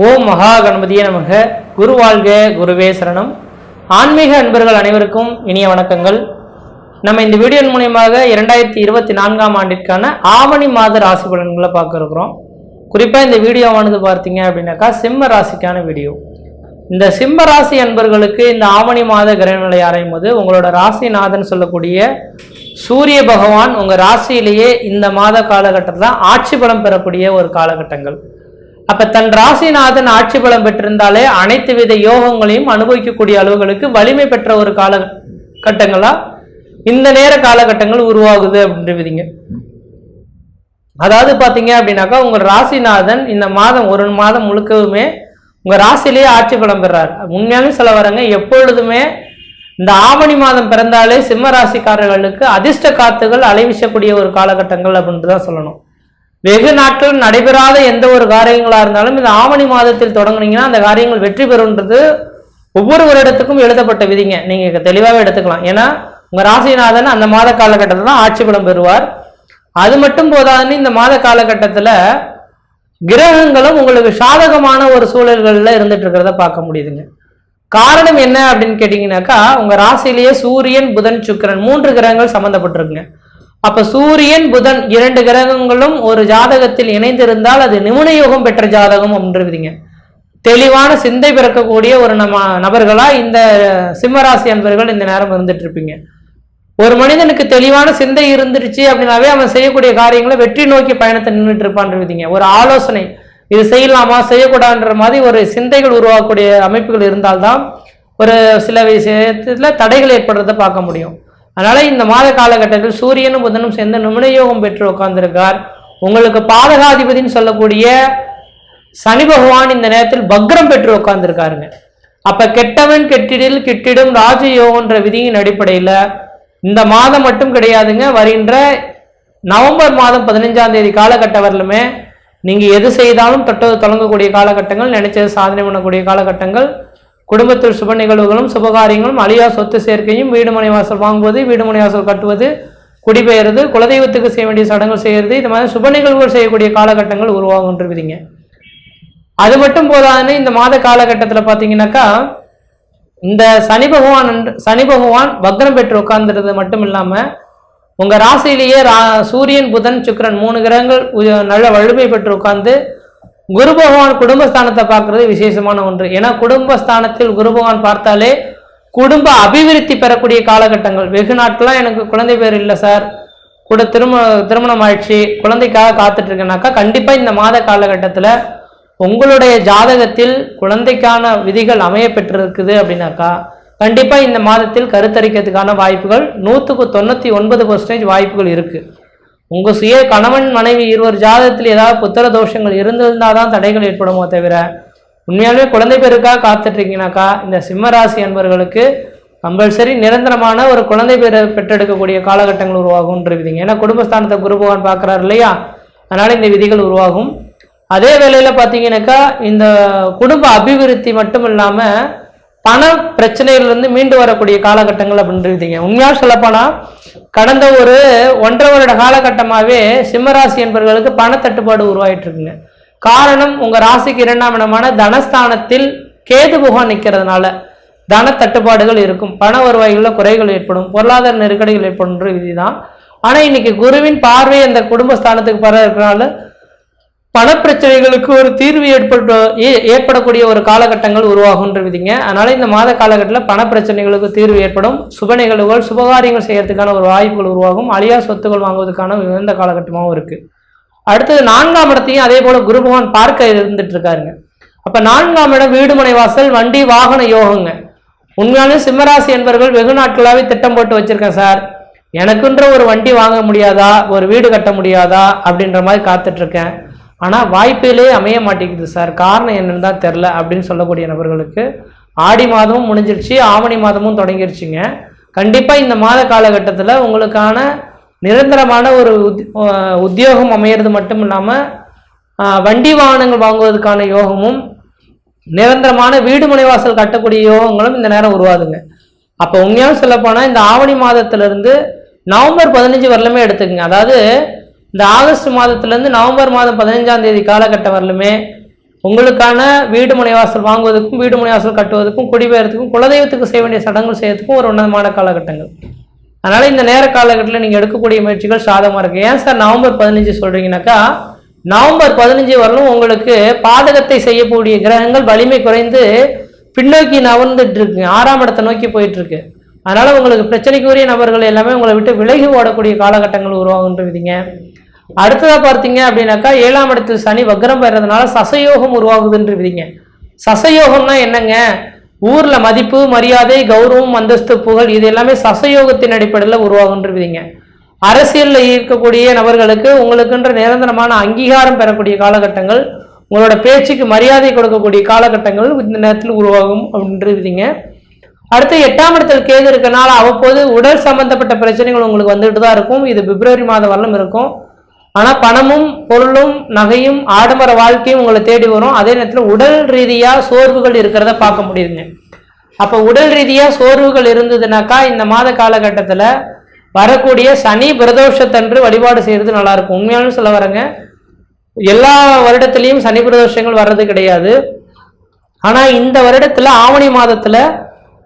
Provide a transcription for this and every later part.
ஓம் மகா கணபதியே நமக. குரு வாழ்க, குருவே சரணம். ஆன்மீக அன்பர்கள் அனைவருக்கும் இனிய வணக்கங்கள். நம்ம இந்த வீடியோ மூலமாக 2024ஆம் ஆண்டிற்கான ஆவணி மாத ராசி பலன்களை பார்க்க இருக்கிறோம். குறிப்பாக இந்த வீடியோவானது பார்த்தீங்க அப்படின்னாக்கா சிம்ம ராசிக்கான வீடியோ. இந்த சிம்ம ராசி அன்பர்களுக்கு இந்த ஆவணி மாத கிரகநிலை ஆராயும் போது உங்களோட ராசிநாதன் சொல்லக்கூடிய சூரிய பகவான் உங்கள் ராசியிலேயே இந்த மாத காலகட்டத்தில் ஆட்சி பலம் பெறக்கூடிய ஒரு காலகட்டங்கள். அப்ப தன் ராசிநாதன் ஆட்சி பலம் பெற்றிருந்தாலே அனைத்து வித யோகங்களையும் அனுபவிக்கக்கூடிய அளவுகளுக்கு வலிமை பெற்ற ஒரு காலகட்டங்களா இந்த நேர காலகட்டங்கள் உருவாகுது அப்படின்றீங்க. அதாவது பாத்தீங்க அப்படின்னாக்கா உங்க ராசிநாதன் இந்த மாதம் ஒரு மாதம் முழுக்கவுமே உங்க ராசியிலேயே ஆட்சி பலம் பெறார். உண்மையாலுமே சொல்ல வரங்க, எப்பொழுதுமே இந்த ஆவணி மாதம் பிறந்தாலே சிம்ம ராசிக்காரர்களுக்கு அதிர்ஷ்ட காத்துகள் அலைவீசக்கூடிய ஒரு காலகட்டங்கள் அப்படின்ட்டு தான் சொல்லணும். வெகு நாட்கள் நடைபெறாத எந்த ஒரு காரியங்களா இருந்தாலும் இந்த ஆவணி மாதத்தில் தொடங்குனீங்கன்னா அந்த காரியங்கள் வெற்றி பெறும்ன்றது ஒவ்வொரு வருடத்துக்கும் எழுதப்பட்ட விதிங்க. நீங்க தெளிவாகவே எடுத்துக்கலாம். ஏன்னா உங்க ராசிநாதன் அந்த மாத காலகட்டத்தில் தான் ஆட்சி பலம் பெறுவார். அது மட்டும் போதாதுன்னு இந்த மாத காலகட்டத்துல கிரகங்களும் உங்களுக்கு சாதகமான ஒரு சூழல்கள்ல இருந்துட்டு இருக்கிறத பார்க்க முடியுதுங்க. காரணம் என்ன அப்படின்னு கேட்டீங்கன்னாக்கா உங்க ராசியிலேயே சூரியன், புதன், சுக்கிரன் 3 கிரகங்கள் சம்பந்தப்பட்டிருக்குங்க. அப்ப சூரியன், புதன் 2 கிரகங்களும் ஒரு ஜாதகத்தில் இணைந்திருந்தால் அது நிமுன யோகம் பெற்ற ஜாதகம் அப்படின்றீங்க. தெளிவான சிந்தை பிறக்கக்கூடிய ஒரு நபர்களா இந்த சிம்மராசி அன்பர்கள் இந்த நேரம் இருந்துட்டு இருப்பீங்க. ஒரு மனிதனுக்கு தெளிவான சிந்தை இருந்துருச்சு அப்படின்னாவே அவன் செய்யக்கூடிய காரியங்களை வெற்றி நோக்கி பயணத்தை நின்றுட்டு இருப்பான்றீங்க. ஒரு ஆலோசனை, இது செய்யலாமா செய்யக்கூடாதுன்ற மாதிரி ஒரு சிந்தைகள் உருவாக்கக்கூடிய அமைப்புகள் இருந்தால்தான் ஒரு சில விஷயத்துல தடைகள் ஏற்படுறத பார்க்க முடியும். அதனால இந்த மாத காலகட்டத்தில் சூரியனும் புதனும் சேர்ந்து நிமுனயோகம் பெற்று உட்கார்ந்திருக்கார். உங்களுக்கு பாதகாதிபதினு சொல்லக்கூடிய சனி பகவான் இந்த நேரத்தில் பக்ரம் பெற்று உட்கார்ந்திருக்காருங்க. அப்ப கெட்டவன் கெட்டிடில் கிட்டிடும் ராஜயோகன்ற விதியின் அடிப்படையில இந்த மாதம் மட்டும் கிடையாதுங்க, வருகின்ற நவம்பர் மாதம் 15ஆம் தேதி காலகட்டம் வரலுமே நீங்க எது செய்தாலும் தொட்டது தொடங்கக்கூடிய காலகட்டங்கள், நினைச்சது சாதனை பண்ணக்கூடிய காலகட்டங்கள், குடும்பத்தில் சுப நிகழ்வுகளும் சுபகாரியங்களும், அழியா சொத்து சேர்க்கையும், வீடு மனை வாசல் வாங்குவது, வீடு மனை வாசல் கட்டுவது, குடிபெயர்றது, குலதெய்வத்துக்கு செய்ய வேண்டிய சடங்குகள் செய்யறது, இது மாதிரி சுப நிகழ்வுகள் செய்யக்கூடிய காலகட்டங்கள் உருவாகுன்றீங்க. அது மட்டும் போதாதுன்னு இந்த மாத காலகட்டத்தில் பார்த்தீங்கன்னாக்கா இந்த சனி பகவான் வக்ரம் பெற்று உட்கார்ந்துறது மட்டும் இல்லாம உங்க ராசியிலேயே சூரியன், புதன், சுக்கிரன் 3 கிரகங்கள் நல்ல வலிமை பெற்று உட்கார்ந்து குரு பகவான் குடும்பஸ்தானத்தை பார்க்கறது விசேஷமான ஒன்று. ஏன்னா குடும்பஸ்தானத்தில் குரு பகவான் பார்த்தாலே குடும்ப அபிவிருத்தி பெறக்கூடிய காலகட்டங்கள். வெகு நாட்கள்லாம் எனக்கு குழந்தை பேர் இல்லை சார், கூட திருமணம் ஆயிடுச்சு, குழந்தைக்காக காத்துட்டு இருக்கேனாக்கா கண்டிப்பா இந்த மாத காலகட்டத்துல உங்களுடைய ஜாதகத்தில் குழந்தைக்கான விதிகள் அமைய பெற்றிருக்குது அப்படின்னாக்கா கண்டிப்பா இந்த மாதத்தில் கருத்தரிக்கிறதுக்கான வாய்ப்புகள் 199% வாய்ப்புகள் இருக்கு. உங்க சுய கணவன் மனைவி இருவர் ஜாதகத்தில் ஏதாவது புத்திர தோஷங்கள் இருந்திருந்தாதான் தடைகள் ஏற்படுமோ தவிர உண்மையாலுமே குழந்தை பேருக்காக காத்துட்டு இருக்கீங்கன்னாக்கா இந்த சிம்மராசி அன்பர்களுக்கு கம்பல்சரி நிரந்தரமான ஒரு குழந்தை பேரை பெற்றெடுக்கக்கூடிய காலகட்டங்கள் உருவாகும்ன்றீங்க. ஏன்னா குடும்பஸ்தானத்தை குரு பகவான் பார்க்கிறார் இல்லையா, அதனால இந்த விதிகள் உருவாகும். அதே வேளையில பார்த்தீங்கன்னாக்கா இந்த குடும்ப அபிவிருத்தி மட்டும் இல்லாம பண பிரச்சனையிலிருந்து மீண்டு வரக்கூடிய காலகட்டங்கள் அப்படின்றீங்க. உண்மையா சொல்லப்போனா கடந்த ஒரு 1.5 வருட காலகட்டமாவே சிம்மராசி என்பவர்களுக்கு பண தட்டுப்பாடு உருவாயிட்டு இருக்குங்க. காரணம் உங்க ராசிக்கு 2ஆம் இடமான தனஸ்தானத்தில் கேது பகவான் நிற்கிறதுனால தன தட்டுப்பாடுகள் இருக்கும், பண வருவாய்கள்ல குறைகள் ஏற்படும், பொருளாதார நெருக்கடிகள் ஏற்படும் விதிதான். ஆனா இன்னைக்கு குருவின் பார்வை அந்த குடும்பஸ்தானத்துக்கு பர இருக்கிறனால பணப்பிரச்சனைகளுக்கு ஒரு தீர்வு ஏற்படக்கூடிய ஒரு காலகட்டங்கள் உருவாகுன்றீங்க. அதனால இந்த மாத காலகட்டத்தில் பணப்பிரச்சனைகளுக்கு தீர்வு ஏற்படும், சுப நிகழ்வுகள் சுபகாரியங்கள் செய்யறதுக்கான ஒரு வாய்ப்புகள் உருவாகும், அழியா சொத்துக்கள் வாங்குவதற்கான உயர்ந்த காலகட்டமாகவும் இருக்கு. அடுத்தது 4ஆம் இடத்தையும் அதே போல குரு பகவான் பார்க்க இருந்துட்டு இருக்காருங்க. அப்ப 4ஆம் இடம் வீடு மனை வாசல் வண்டி வாகன யோகங்க. உண்மையான சிம்மராசி என்பவர்கள் வெகு நாட்களாவே திட்டம் போட்டு வச்சிருக்கேன் சார், எனக்குன்ற ஒரு வண்டி வாங்க முடியாதா, ஒரு வீடு கட்ட முடியாதா அப்படின்ற மாதிரி காத்துட்டு இருக்கேன், ஆனா வாய்ப்பிலே அமைய மாட்டேங்குது சார், காரணம் என்னன்னு தான் தெரில அப்படின்னு சொல்லக்கூடிய நபர்களுக்கு ஆடி மாதமும் முடிஞ்சிருச்சு, ஆவணி மாதமும் தொடங்கிருச்சுங்க. கண்டிப்பா இந்த மாத காலகட்டத்தில் உங்களுக்கான நிரந்தரமான ஒரு உத்தியோகம் அமையிறது மட்டும் இல்லாம வண்டி வாகனங்கள் வாங்குவதற்கான யோகமும் நிரந்தரமான வீடு முனைவாசல் கட்டக்கூடிய யோகங்களும் இந்த நேரம் உருவாதுங்க. அப்ப உண்மையாக சொல்ல போனா இந்த ஆவணி மாதத்திலிருந்து நவம்பர் 15 வரலுமே எடுத்துக்கங்க. அதாவது இந்த ஆகஸ்ட் மாதத்திலிருந்து நவம்பர் மாதம் 15ஆம் தேதி காலகட்டம் வரலுமே உங்களுக்கான வீடு மனைவாசல் வாங்குவதற்கும் வீடு மனைவாசல் கட்டுவதற்கும் குடிபெயர்த்துக்கும் குலதெய்வத்துக்கு செய்ய வேண்டிய சடங்குகள் செய்யறதுக்கும் ஒரு உன்னதமான காலகட்டங்கள். அதனால இந்த நேர காலகட்டத்தில் நீங்க எடுக்கக்கூடிய முயற்சிகள் சாதகமா இருக்கு. ஏன் சார் நவம்பர் 15 சொல்றீங்கன்னாக்கா, நவம்பர் 15 வரலும் உங்களுக்கு பாதகத்தை செய்யக்கூடிய கிரகங்கள் வலிமை குறைந்து பின்னோக்கி நகர்ந்துட்டு இருக்கு, 6ஆம் இடத்தை நோக்கி போயிட்டு இருக்கு. அதனால உங்களுக்கு பிரச்சனைக்குரிய நபர்கள் எல்லாமே உங்களை விட்டு விலகி ஓடக்கூடிய காலகட்டங்கள் உருவாகுன்றீங்க. அடுத்ததா பார்த்தீங்க அப்படின்னாக்கா 7ஆம் இடத்தில் சனி வக்ரம் பெறதுனால சசயோகம் உருவாகுதுன்றீங்க. சசயோகம்னா என்னங்க? ஊர்ல மதிப்பு, மரியாதை, கௌரவம், அந்தஸ்து, புகழ் இது எல்லாமே சசயோகத்தின் அடிப்படையில் உருவாகுன்றீங்க. அரசியல்ல இருக்கக்கூடிய நபர்களுக்கு உங்களுக்குன்ற நிரந்தரமான அங்கீகாரம் பெறக்கூடிய காலகட்டங்கள், உங்களோட பேச்சுக்கு மரியாதை கொடுக்கக்கூடிய காலகட்டங்கள் இந்த நேரத்தில் உருவாகும் அப்படின்றீங்க. அடுத்து 8ஆம் இடத்தில் கேது இருக்கனால அவ்வப்போது உடல் சம்பந்தப்பட்ட பிரச்சனைகள் உங்களுக்கு வந்துட்டு தான் இருக்கும். இது பிப்ரவரி மாதம் வரலும் இருக்கும். ஆனா பணமும் பொருளும் நகையும் ஆடம்பர வாழ்க்கையும் உங்களை தேடி வரும். அதே நேரத்தில் உடல் ரீதியா சோர்வுகள் இருக்கிறத பார்க்க முடியுதுங்க. அப்ப உடல் ரீதியா சோர்வுகள் இருந்ததுனாக்கா இந்த மாத காலகட்டத்துல வரக்கூடிய சனி பிரதோஷத்தன்று வழிபாடு செய்யறது நல்லா இருக்கும். உண்மையாலும் சொல்ல வரங்க, எல்லா வருடத்திலையும் சனி பிரதோஷங்கள் வர்றது கிடையாது. ஆனா இந்த வருடத்துல ஆவணி மாதத்துல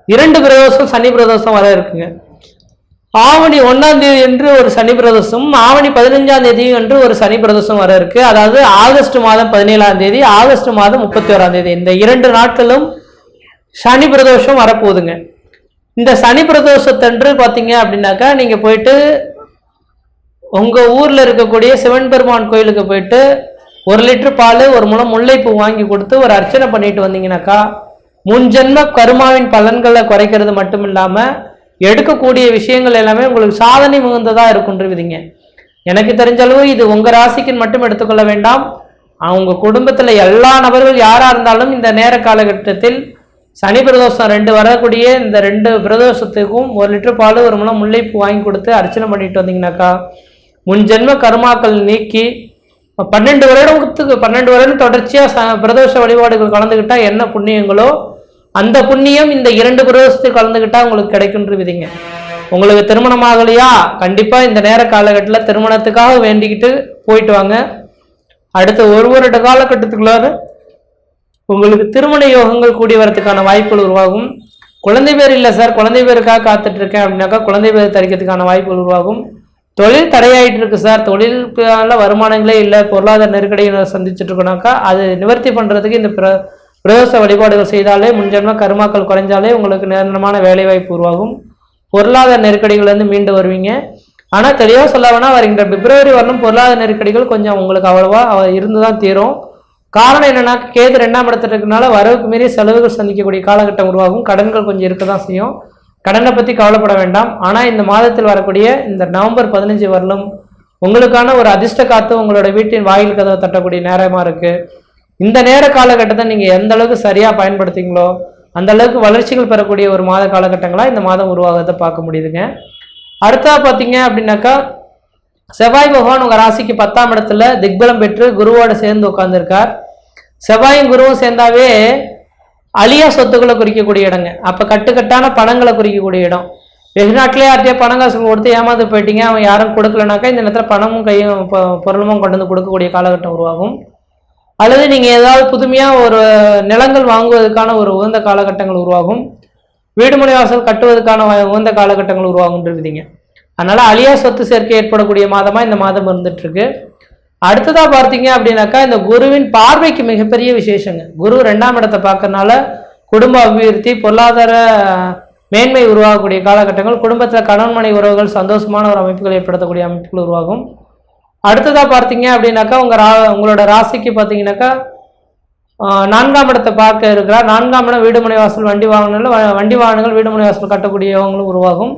2 பிரதோஷம் சனி பிரதோஷம் வர இருக்குங்க. ஆவணி 1ஆம் தேதி என்று ஒரு சனி பிரதோஷம், ஆவணி 15ஆம் தேதி என்று ஒரு சனி பிரதோஷம் வர இருக்கு. அதாவது ஆகஸ்ட் மாதம் 17ஆம் தேதி, ஆகஸ்ட் மாதம் 31ஆம் தேதி, இந்த 2 நாட்களும் சனி பிரதோஷம் வரப்போகுதுங்க. இந்த சனி பிரதோஷத்தன்று பார்த்தீங்க அப்படின்னாக்கா நீங்க போயிட்டு உங்க ஊர்ல இருக்கக்கூடிய சிவன் பெருமான் கோயிலுக்கு போயிட்டு 1 லிட்டர் பால், 1 முழம் முல்லைப்பூ வாங்கி கொடுத்து ஒரு அர்ச்சனை பண்ணிட்டு வந்தீங்கன்னாக்கா முன்ஜென்ம கருமாவின் பலன்களை குறைக்கிறது மட்டும் இல்லாம எடுக்கக்கூடிய விஷயங்கள் எல்லாமே உங்களுக்கு சாதனை மிகுந்ததா இருக்குன்றீங்க. எனக்கு தெரிஞ்சளவு இது உங்க ராசிக்குன்னு மட்டும் எடுத்துக்கொள்ள வேண்டாம். அவங்க குடும்பத்துல எல்லா நபர்கள் யாரா இருந்தாலும் இந்த நேர காலகட்டத்தில் சனி பிரதோஷம் 2 வரக்கூடிய இந்த 2 பிரதோஷத்துக்கும் 1 லிட்டர் பால், 1 முழம் முல்லைப்பூ வாங்கி கொடுத்து அர்ச்சனை பண்ணிட்டு வந்தீங்கன்னாக்கா முன்ஜென்ம கர்மாக்கள் நீக்கி 12 வருடம் தொடர்ச்சியா பிரதோஷ வழிபாடுகள் கலந்துக்கிட்டா என்ன புண்ணியங்களோ அந்த புண்ணியம் இந்த 2 பிரதோஷத்துக்கு கலந்துக்கிட்டா உங்களுக்கு கிடைக்குன்றீங்க. உங்களுக்கு திருமணம் ஆகலையா, கண்டிப்பா இந்த நேர காலகட்டத்தில் திருமணத்துக்காக வேண்டிக்கிட்டு போயிட்டு வாங்க. அடுத்த 1 வருட காலகட்டத்துக்குள்ளார உங்களுக்கு திருமண யோகங்கள் கூடி வரதுக்கான வாய்ப்புகள் உருவாகும். குழந்தை பேர் இல்லை சார், குழந்தை பேருக்காக காத்துட்டு இருக்கேன் அப்படின்னாக்கா குழந்தை பேர் தரிக்கிறதுக்கான வாய்ப்புகள் உருவாகும். தொழில் தடையாயிட்டு இருக்கு சார், தொழிலுக்கான வருமானங்களே இல்லை, பொருளாதார நெருக்கடியை சந்திச்சுட்டு இருக்கோனாக்கா அது நிவர்த்தி பண்றதுக்கு இந்த பிரதோஷ வழிபாடுகள் செய்தாலே முன்ஜென்ம கருமாக்கள் குறைஞ்சாலே உங்களுக்கு நிரந்தரமான வேலை வாய்ப்பு உருவாகும். பொருளாதார நெருக்கடிகள் மீண்டு வருவீங்க. ஆனா தெளிவா சொல்ல வேணா வருகின்ற பிப்ரவரி வரலும் பொருளாதார நெருக்கடிகள் கொஞ்சம் உங்களுக்கு அவ்வளவா இருந்துதான் தீரும். காரணம் என்னன்னா கேது 2ஆம் இடத்துல இருக்கனால வரவுக்கு மீறி செலவுகள் சந்திக்கக்கூடிய காலகட்டம் உருவாகும். கடன்கள் கொஞ்சம் இருக்கதான் செய்யும். கடனை பத்தி கவலைப்பட வேண்டாம். ஆனா இந்த மாதத்தில் வரக்கூடிய இந்த நவம்பர் 15 வரலும் உங்களுக்கான ஒரு அதிர்ஷ்ட காத்து உங்களோட வீட்டின் வாயில் கதவை தட்டக்கூடிய நேரமா இருக்கு. இந்த நேர காலகட்டத்தை நீங்க எந்த அளவுக்கு சரியா பயன்படுத்திங்களோ அந்த அளவுக்கு வளர்ச்சிகள் பெறக்கூடிய ஒரு மாத காலகட்டங்களா இந்த மாதம் உருவாகிறத பார்க்க முடியுதுங்க. அடுத்தா பாத்தீங்க அப்படின்னாக்கா செவ்வாய் பகவான் உங்க ராசிக்கு 10ஆம் இடத்துல திக்பலம் பெற்று குருவோட சேர்ந்து உட்கார்ந்துருக்கார். செவ்வாயும் குருவும் சேர்ந்தாவே அழியா சொத்துக்களை குறிக்கக்கூடிய இடங்க. அப்ப கட்டுக்கட்டான பணங்களை குறிக்கக்கூடிய இடம். வெகுநாட்டிலே யார்கிட்டயே பணம் காசு கொடுத்து ஏமாந்து போயிட்டீங்க, அவன் யாரும் கொடுக்கலனாக்கா இந்த நேரத்தில் பணமும் கையும் பொருளுமும் கொண்டு வந்து கொடுக்கக்கூடிய காலகட்டம் உருவாகும். அல்லது நீங்க ஏதாவது புதுமையா ஒரு நிலங்கள் வாங்குவதற்கான ஒரு உகந்த காலகட்டங்கள் உருவாகும். வீடுமனை வாசல் கட்டுவதற்கான உகந்த காலகட்டங்கள் உருவாகும் இருக்குதுங்க. அதனால அழியா சொத்து சேர்க்கை ஏற்படக்கூடிய மாதமா இந்த மாதம் இருந்துட்டு இருக்கு. அடுத்ததா பார்த்தீங்க அப்படின்னாக்கா இந்த குருவின் பார்வைக்கு மிகப்பெரிய விசேஷங்க. குரு 2ஆம் இடத்தை பார்க்கறதுனால குடும்ப அபிவிருத்தி, பொருளாதார மேன்மை உருவாகக்கூடிய காலகட்டங்கள், குடும்பத்தில் கணவன் மனை உறவுகள் சந்தோஷமான ஒரு அமைப்புகள் ஏற்படுத்தக்கூடிய அமைப்புகள் உருவாகும். அடுத்ததா பார்த்தீங்க அப்படின்னாக்கா உங்களோட ராசிக்கு பார்த்தீங்கன்னாக்கா 4ஆம் இடத்தை பார்க்க இருக்கிறார். 4ஆம் இடம் வீடுமனை வாசல், வண்டி வாகனங்கள் வீடுமனை வாசல் கட்டக்கூடியவங்களும் உருவாகும்.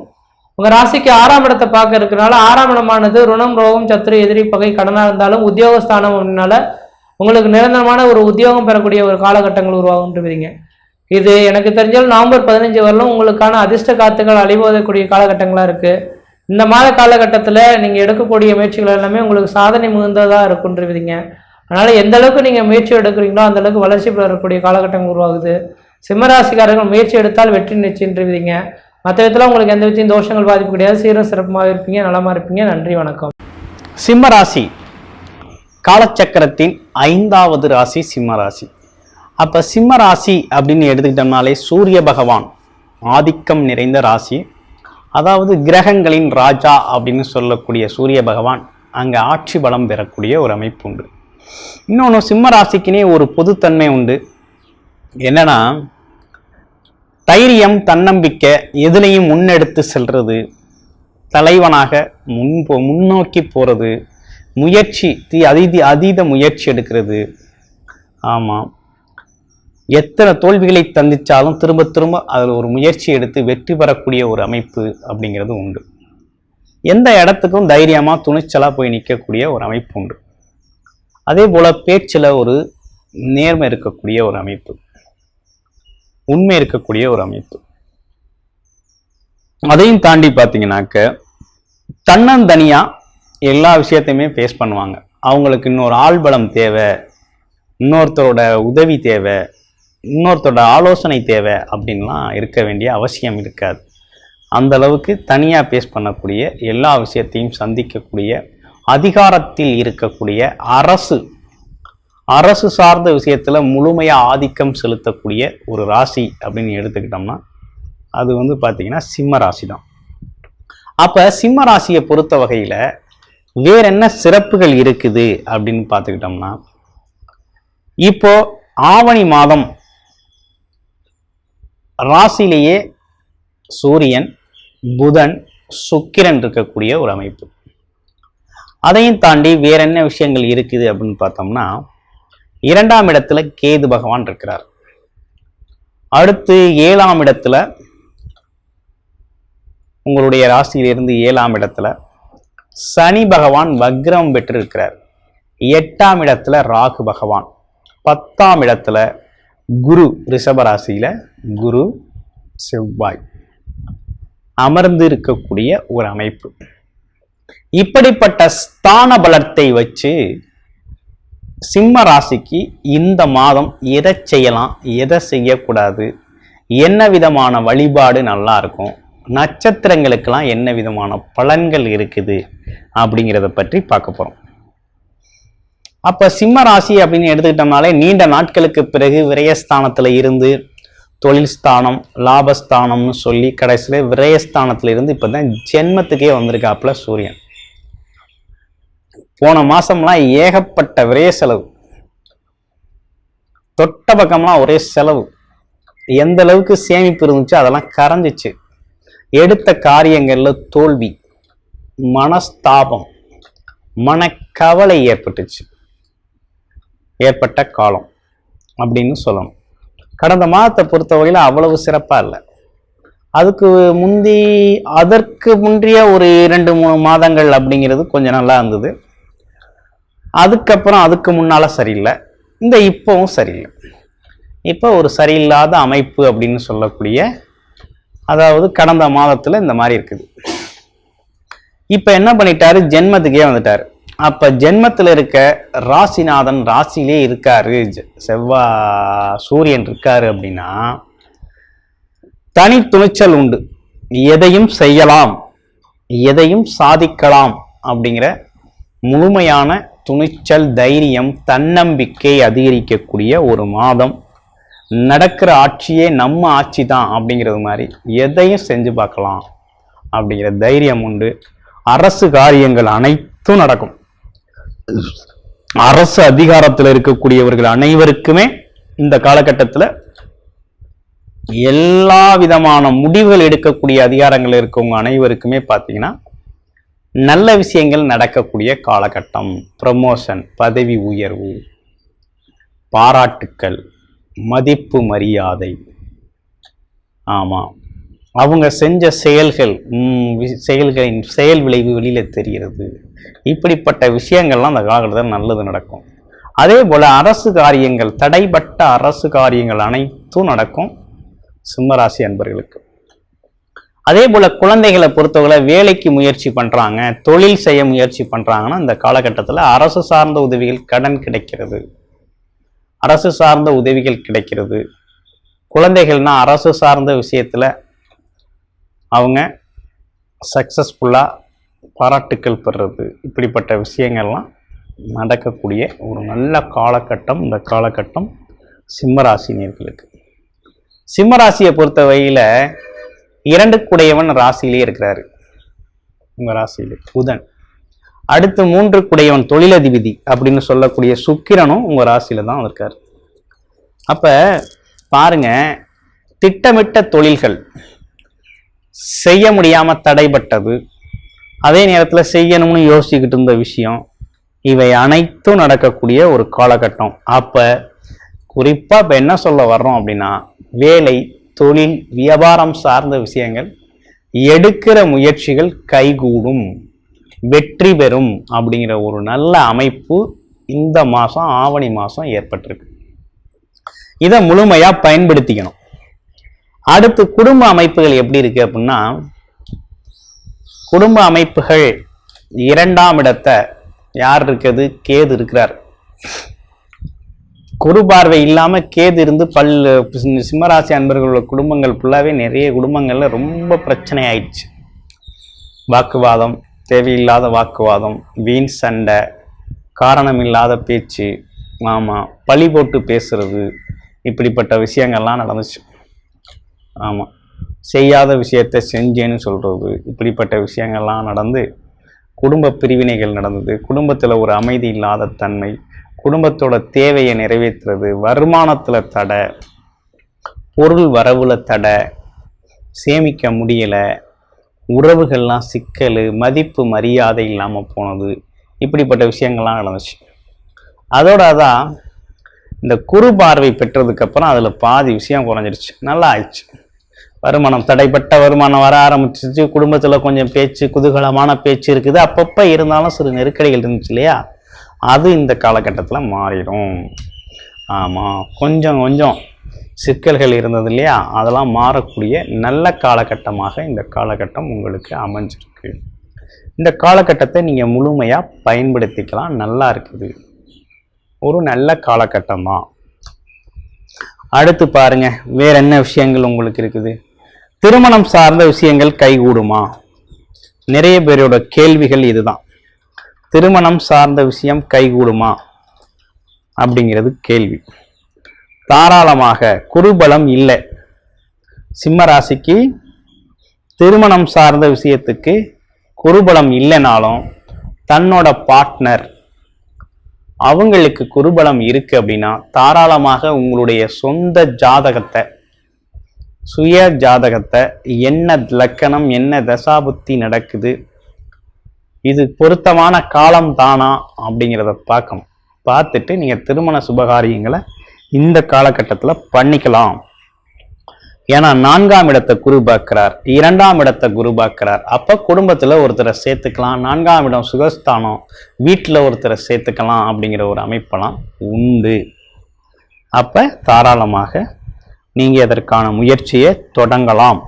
உங்க ராசிக்கு 6ஆம் இடத்தை பார்க்க இருக்கிறனால 6ஆம் இடமானது ருணம், ரோகம், சத்துரு, எதிரி, பகை, கடனா இருந்தாலும் உத்தியோகஸ்தானம் அப்படின்னால உங்களுக்கு நிரந்தரமான ஒரு உத்தியோகம் பெறக்கூடிய ஒரு காலகட்டங்கள் உருவாகுன்றீங்க. இது எனக்கு தெரிஞ்சாலும் நவம்பர் 15 வரலும் உங்களுக்கான அதிர்ஷ்ட காத்துக்கள் அழிவோதக்கூடிய காலகட்டங்களா இருக்கு. இந்த மாத காலகட்டத்தில் நீங்க எடுக்கக்கூடிய முயற்சிகள் எல்லாமே உங்களுக்கு சாதனை மிகுந்ததா இருக்குன்றீங்க. அதனால எந்த அளவுக்கு நீங்க முயற்சி எடுக்கிறீங்களோ அந்த அளவுக்கு வளர்ச்சி பெறக்கூடிய காலகட்டங்கள் உருவாகுது. சிம்மராசிக்காரர்கள் முயற்சி எடுத்தால் வெற்றி நிச்சயன்றீங்க. மற்ற விதத்தில் உங்களுக்கு எந்த விதத்தையும் தோஷங்கள் பாதிப்பு கிடையாது. சீரும் சிறப்புமாக இருப்பீங்க, நலமா இருப்பீங்க. நன்றி, வணக்கம். சிம்மராசி காலச்சக்கரத்தின் 5வது ராசி சிம்மராசி. அப்போ சிம்ம ராசி அப்படின்னு எடுத்துக்கிட்டோம்னாலே சூரிய பகவான் ஆதிக்கம் நிறைந்த ராசி. அதாவது கிரகங்களின் ராஜா அப்படின்னு சொல்லக்கூடிய சூரிய பகவான் அங்கே ஆட்சி பலம் பெறக்கூடிய ஒரு அமைப்பு உண்டு. இன்னொன்று சிம்ம ராசிக்குனே ஒரு பொதுத்தன்மை உண்டு. என்னன்னா தைரியம், தன்னம்பிக்கை, எதுலையும் முன்னெடுத்து செல்றது, தலைவனாக முன்னோக்கி போகிறது, முயற்சி அதீத முயற்சி எடுக்கிறது. ஆமாம், எத்தனை தோல்விகளை சந்திச்சாலும் திரும்ப திரும்ப அதில் ஒரு முயற்சி எடுத்து வெற்றி பெறக்கூடிய ஒரு அமைப்பு அப்படிங்கிறது உண்டு. எந்த இடத்துக்கும் தைரியமாக துணிச்சலாக போய் நிற்கக்கூடிய ஒரு அமைப்பு உண்டு. அதே போல் பேச்சில் ஒரு நேர்மை இருக்கக்கூடிய ஒரு அமைப்பு, உண்மை இருக்கக்கூடிய ஒரு அமைப்பு. அதையும் தாண்டி பார்த்தீங்கன்னாக்க தன்னந்தனியாக எல்லா விஷயத்தையுமே ஃபேஸ் பண்ணுவாங்க. அவங்களுக்கு இன்னொரு ஆள்பலம் தேவை, இன்னொருத்தரோட உதவி தேவை, இன்னொருத்தரோட ஆலோசனை தேவை அப்படின்லாம் இருக்க வேண்டிய அவசியம் இருக்காது. அந்த அளவுக்கு தனியாக ஃபேஸ் பண்ணக்கூடிய, எல்லா விஷயத்தையும் சந்திக்கக்கூடிய, அதிகாரத்தில் இருக்கக்கூடிய, அரசு சார்ந்த விஷயத்தில் முழுமையாக ஆதிக்கம் செலுத்தக்கூடிய ஒரு ராசி அப்படின்னு எடுத்துக்கிட்டோம்னா அது பார்த்திங்கன்னா சிம்ம ராசி தான். அப்போ சிம்ம ராசியை பொறுத்த வகையில் வேற என்ன சிறப்புகள் இருக்குது அப்படின்னு பார்த்துக்கிட்டோம்னா, இப்போ ஆவணி மாதம் ராசியிலேயே சூரியன், புதன், சுக்கிரன் இருக்கக்கூடிய ஒரு அமைப்பு. அதையும் தாண்டி வேற என்ன விஷயங்கள் இருக்குது அப்படின்னு பார்த்தோம்னா, 2ஆம் இடத்துல கேது பகவான் இருக்கிறார். அடுத்து 7ஆம் இடத்துல உங்களுடைய ராசியிலிருந்து 7ஆம் இடத்துல சனி பகவான் வக்ரம் பெற்று இருக்கிறார். 8ஆம் இடத்துல ராகு பகவான், 10ஆம் இடத்துல குரு, ரிஷபராசியில குரு செவ்வாய் அமர்ந்து இருக்கக்கூடிய ஒரு அமைப்பு. இப்படிப்பட்ட ஸ்தான பலத்தை வச்சு சிம்ம ராசிக்கு இந்த மாதம் எதை செய்யலாம், எதை செய்யக்கூடாது, என்ன விதமான வழிபாடு நல்லா இருக்கும், நட்சத்திரங்களுக்கெல்லாம் என்ன விதமான பலன்கள் இருக்குது அப்படிங்கிறத பற்றி பார்க்க போறோம். அப்ப சிம்ம ராசி அப்படின்னு எடுத்துக்கிட்டோம்னாலே நீண்ட நாட்களுக்கு பிறகு விரயஸ்தானத்துல இருந்து தொழில் ஸ்தானம், லாபஸ்தானம்னு சொல்லி கடைசியில விரயஸ்தானத்துல இருந்து இப்பதான் ஜென்மத்துக்கே வந்திருக்காப்புல சூரியன். போன மாசம்லாம் ஏகப்பட்ட விரய செலவு, தொட்ட பக்கம்லாம் ஒரே செலவு. எந்த அளவுக்கு சேமிப்பு இருந்துச்சு அதெல்லாம் கரைஞ்சிச்சு. எடுத்த காரியங்கள்ல தோல்வி, மனஸ்தாபம், மனக்கவலை ஏற்பட்ட காலம் அப்படின்னு சொல்லணும். கடந்த மாதத்தை பொறுத்த வகையில் அவ்வளவு சிறப்பா இல்லை. அதற்கு முன்றைய ஒரு 2-3 மாதங்கள் அப்படிங்கிறது கொஞ்சம் நல்லா இருந்தது. அதுக்கப்புறம் அதுக்கு முன்னால சரியில்லை, இந்த இப்பவும் சரியில்லை. இப்போ ஒரு சரியில்லாத அமைப்பு அப்படின்னு சொல்லக்கூடிய, அதாவது கடந்த மாதத்துல இந்த மாதிரி இருக்குது. இப்ப என்ன பண்ணிட்டாரு, ஜென்மத்துக்கே வந்துட்டாரு. அப்ப ஜென்மத்துல இருக்க ராசிநாதன் ராசியிலே இருக்காரு, சூரியன் இருக்காரு அப்படின்னா தனி துணிச்சல் உண்டு, எதையும் செய்யலாம், எதையும் சாதிக்கலாம் அப்படிங்கிற முழுமையான துணிச்சல், தைரியம், தன்னம்பிக்கை அதிகரிக்கக்கூடிய ஒரு மாதம். நடக்கிற ஆட்சியே நம்ம ஆட்சி தான் அப்படிங்கிறது மாதிரி எதையும் செஞ்சு பார்க்கலாம் அப்படிங்கிற தைரியம் உண்டு. அரசு காரியங்கள் அனைத்தும் நடக்கும். அரசு அதிகாரத்தில் இருக்கக்கூடியவர்கள் அனைவருக்குமே இந்த காலகட்டத்தில் எல்லா விதமான முடிவுகள் எடுக்கக்கூடிய அதிகாரங்கள் இருக்கவங்க அனைவருக்குமே பார்த்தீங்கன்னா நல்ல விஷயங்கள் நடக்கக்கூடிய காலகட்டம். ப்ரமோஷன், பதவி உயர்வு, பாராட்டுக்கள், மதிப்பு, மரியாதை. ஆமாம், அவங்க செஞ்ச செயல்களின் செயல் விளைவு வெளியில தெரிகிறது. இப்படிப்பட்ட விஷயங்கள்லாம் அந்த காலகட்டத்தில் நல்லது நடக்கும். அதே போல அரசு காரியங்கள், தடைப்பட்ட அரசு காரியங்கள் அனைத்தும் நடக்கும் சிம்மராசி அன்பர்களுக்கு. அதே போல குழந்தைகளை பொறுத்தவரை வேலைக்கு முயற்சி பண்றாங்க, தொழில் செய்ய முயற்சி பண்றாங்கன்னா இந்த காலகட்டத்தில் அரசு சார்ந்த உதவிகள், கடன் கிடைக்கிறது, அரசு சார்ந்த உதவிகள் கிடைக்கிறது. குழந்தைகள்னா அரசு சார்ந்த விஷயத்துல அவங்க சக்சஸ்ஃபுல்லா பாராட்டுக்கள் பெறுறது, இப்படிப்பட்ட விஷயங்கள்லாம் நடக்கக்கூடிய ஒரு நல்ல காலகட்டம் இந்த காலகட்டம் சிம்மராசினியர்களுக்கு. சிம்மராசியை பொறுத்த வகையில 2 குடையவன் ராசியிலே இருக்கிறாரு. உங்க ராசியிலே புதன். அடுத்து 3 குடையவன் தொழிலதிபதி அப்படின்னு சொல்லக்கூடிய சுக்கிரனும் உங்க ராசியில தான் இருக்காரு. அப்ப பாருங்க, திட்டமிட்ட தொழில்கள் செய்ய முடியாம தடைபட்டது, அதே நேரத்தில் செய்யணும்னு யோசிச்சுக்கிட்டு இருந்த விஷயம், இவை அனைத்தும் நடக்கக்கூடிய ஒரு காலகட்டம். அப்ப குறிப்பா இப்ப என்ன சொல்ல வர்றோம் அப்படின்னா, வேலை, தொழில், வியாபாரம் சார்ந்த விஷயங்கள் எடுக்கிற முயற்சிகள் கைகூடும், வெற்றி பெறும் அப்படிங்கிற ஒரு நல்ல அமைப்பு இந்த மாசம் ஆவணி மாசம் ஏற்பட்டிருக்கு. இதை முழுமையா பயன்படுத்திக்கணும். அடுத்து குடும்ப அமைப்புகள் எப்படி இருக்கு அப்படின்னா, குடும்ப அமைப்புகள் 2ஆம் இடத்தை யார் இருக்கிறது? கேது இருக்கிறார். குரு பார்வை இல்லாம கேது இருந்து சிம்மராசி அன்பர்களோட குடும்பங்கள் ஃபுல்லாவே நிறைய குடும்பங்கள்ல ரொம்ப பிரச்சனை ஆயிடுச்சு. வாக்குவாதம், தேவையில்லாத வாக்குவாதம், வீண் சண்டை, காரணம் இல்லாத பேச்சு, ஆமா பழி போட்டு பேசுறது, இப்படிப்பட்ட விஷயங்கள்லாம் நடந்துச்சு. ஆமா, செய்யாத விஷயத்தை செஞ்சேன்னு சொல்றது, இப்படிப்பட்ட விஷயங்கள்லாம் நடந்து குடும்ப பிரிவினைகள் நடந்தது. குடும்பத்துல ஒரு அமைதி இல்லாத தன்மை, குடும்பத்தோட தேவையை நிறைவேற்றுறது, வருமானத்துல தடை, பொருள் வரவுல தடை, சேமிக்க முடியல, உறவுகள்லாம் சிக்கல், மதிப்பு மரியாதை இல்லாம போனது, இப்படிப்பட்ட விஷயங்கள்லாம் நடந்துச்சு. அதோட தான் இந்த குரு பார்வை பெற்றதுக்கு அப்புறம் அதுல பாதி விஷயம் குறைஞ்சிருச்சு, நல்லா ஆயிடுச்சு. வருமானம் தடைப்பட்ட வருமானம் வர ஆரம்பிச்சிருச்சு. குடும்பத்துல கொஞ்சம் பேச்சு, குதூகலமான பேச்சு இருக்குது, அப்பப்ப இருந்தாலும் சிறு நெருக்கடிகள் இருந்துச்சு இல்லையா, அது இந்த காலகட்டத்துல மாறிடும். ஆமா, கொஞ்சம் கொஞ்சம் சிக்கல்கள் இருந்தது இல்லையா, அதெல்லாம் மாறக்கூடிய நல்ல காலகட்டமாக இந்த காலகட்டம் உங்களுக்கு அமைஞ்சிருக்கு. இந்த காலகட்டத்தை நீங்க முழுமையா பயன்படுத்திக்கலாம். நல்லா இருக்குது, ஒரு நல்ல காலகட்டம் தான். அடுத்து பாருங்க, வேற என்ன விஷயங்கள் உங்களுக்கு இருக்குது? திருமணம் சார்ந்த விஷயங்கள் கைகூடுமா? நிறைய பேரோட கேள்விகள் இதுதான். திருமணம் சார்ந்த விஷயம் கைகூடுமா அப்படிங்கிறது கேள்வி. தாராளமாக. குருபலம் இல்லை சிம்ம ராசிக்கு. திருமணம் சார்ந்த விஷயத்துக்கு குருபலம் இல்லைனாலும் தன்னோட பார்ட்னர் அவங்களுக்கு குருபலம் இருக்கு அப்படின்னா தாராளமாக உங்களுடைய சொந்த ஜாதகத்தை, சுய ஜாதகத்தை, என்ன லக்கணம், என்ன தசாபுத்தி நடக்குது, இது பொருத்தமான காலம் தானா அப்படிங்கிறத பார்க்கணும். பார்த்துட்டு நீங்க திருமண சுபகாரியங்களை இந்த காலகட்டத்தில் பண்ணிக்கலாம். ஏன்னா 4ஆம் இடத்தை குரு பார்க்கிறார், 2ஆம் இடத்தை குரு பார்க்கிறார். அப்ப குடும்பத்துல ஒருத்தரை சேர்த்துக்கலாம். 4ஆம் இடம் சுகஸ்தானம், வீட்டுல ஒருத்தரை சேர்த்துக்கலாம் அப்படிங்கிற ஒரு அமைப்பெல்லாம் உண்டு. அப்ப தாராளமாக நீங்க அதற்கான முயற்சியை தொடங்கலாம்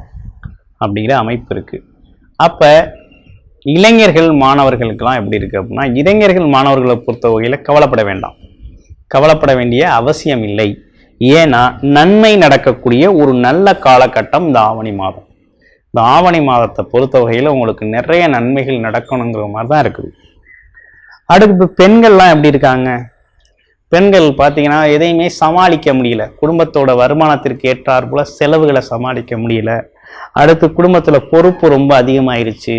அப்படிங்கிற அமைப்பு இருக்கு. அப்ப இளைஞர்கள் மாணவர்களுக்கெல்லாம் எப்படி இருக்கு அப்படின்னா, இளைஞர்கள் மாணவர்களை பொறுத்த வகையில கவலைப்பட வேண்டாம், கவலைப்பட வேண்டிய அவசியம் இல்லை. ஏன்னா நன்மை நடக்கக்கூடிய ஒரு நல்ல காலகட்டம் இந்த ஆவணி மாதம். இந்த ஆவணி மாதத்தை பொறுத்த வகையில உங்களுக்கு நிறைய நன்மைகள் நடக்கணுங்கிற மாதிரி தான் இருக்குது. அடுத்து பெண்கள்லாம் எப்படி இருக்காங்க? பெண்கள் பார்த்தீங்கன்னா எதையுமே சமாளிக்க முடியல, குடும்பத்தோட வருமானத்திற்கு ஏற்றார் போல செலவுகளை சமாளிக்க முடியல. அடுத்து குடும்பத்துல பொறுப்பு ரொம்ப அதிகமாயிருச்சு.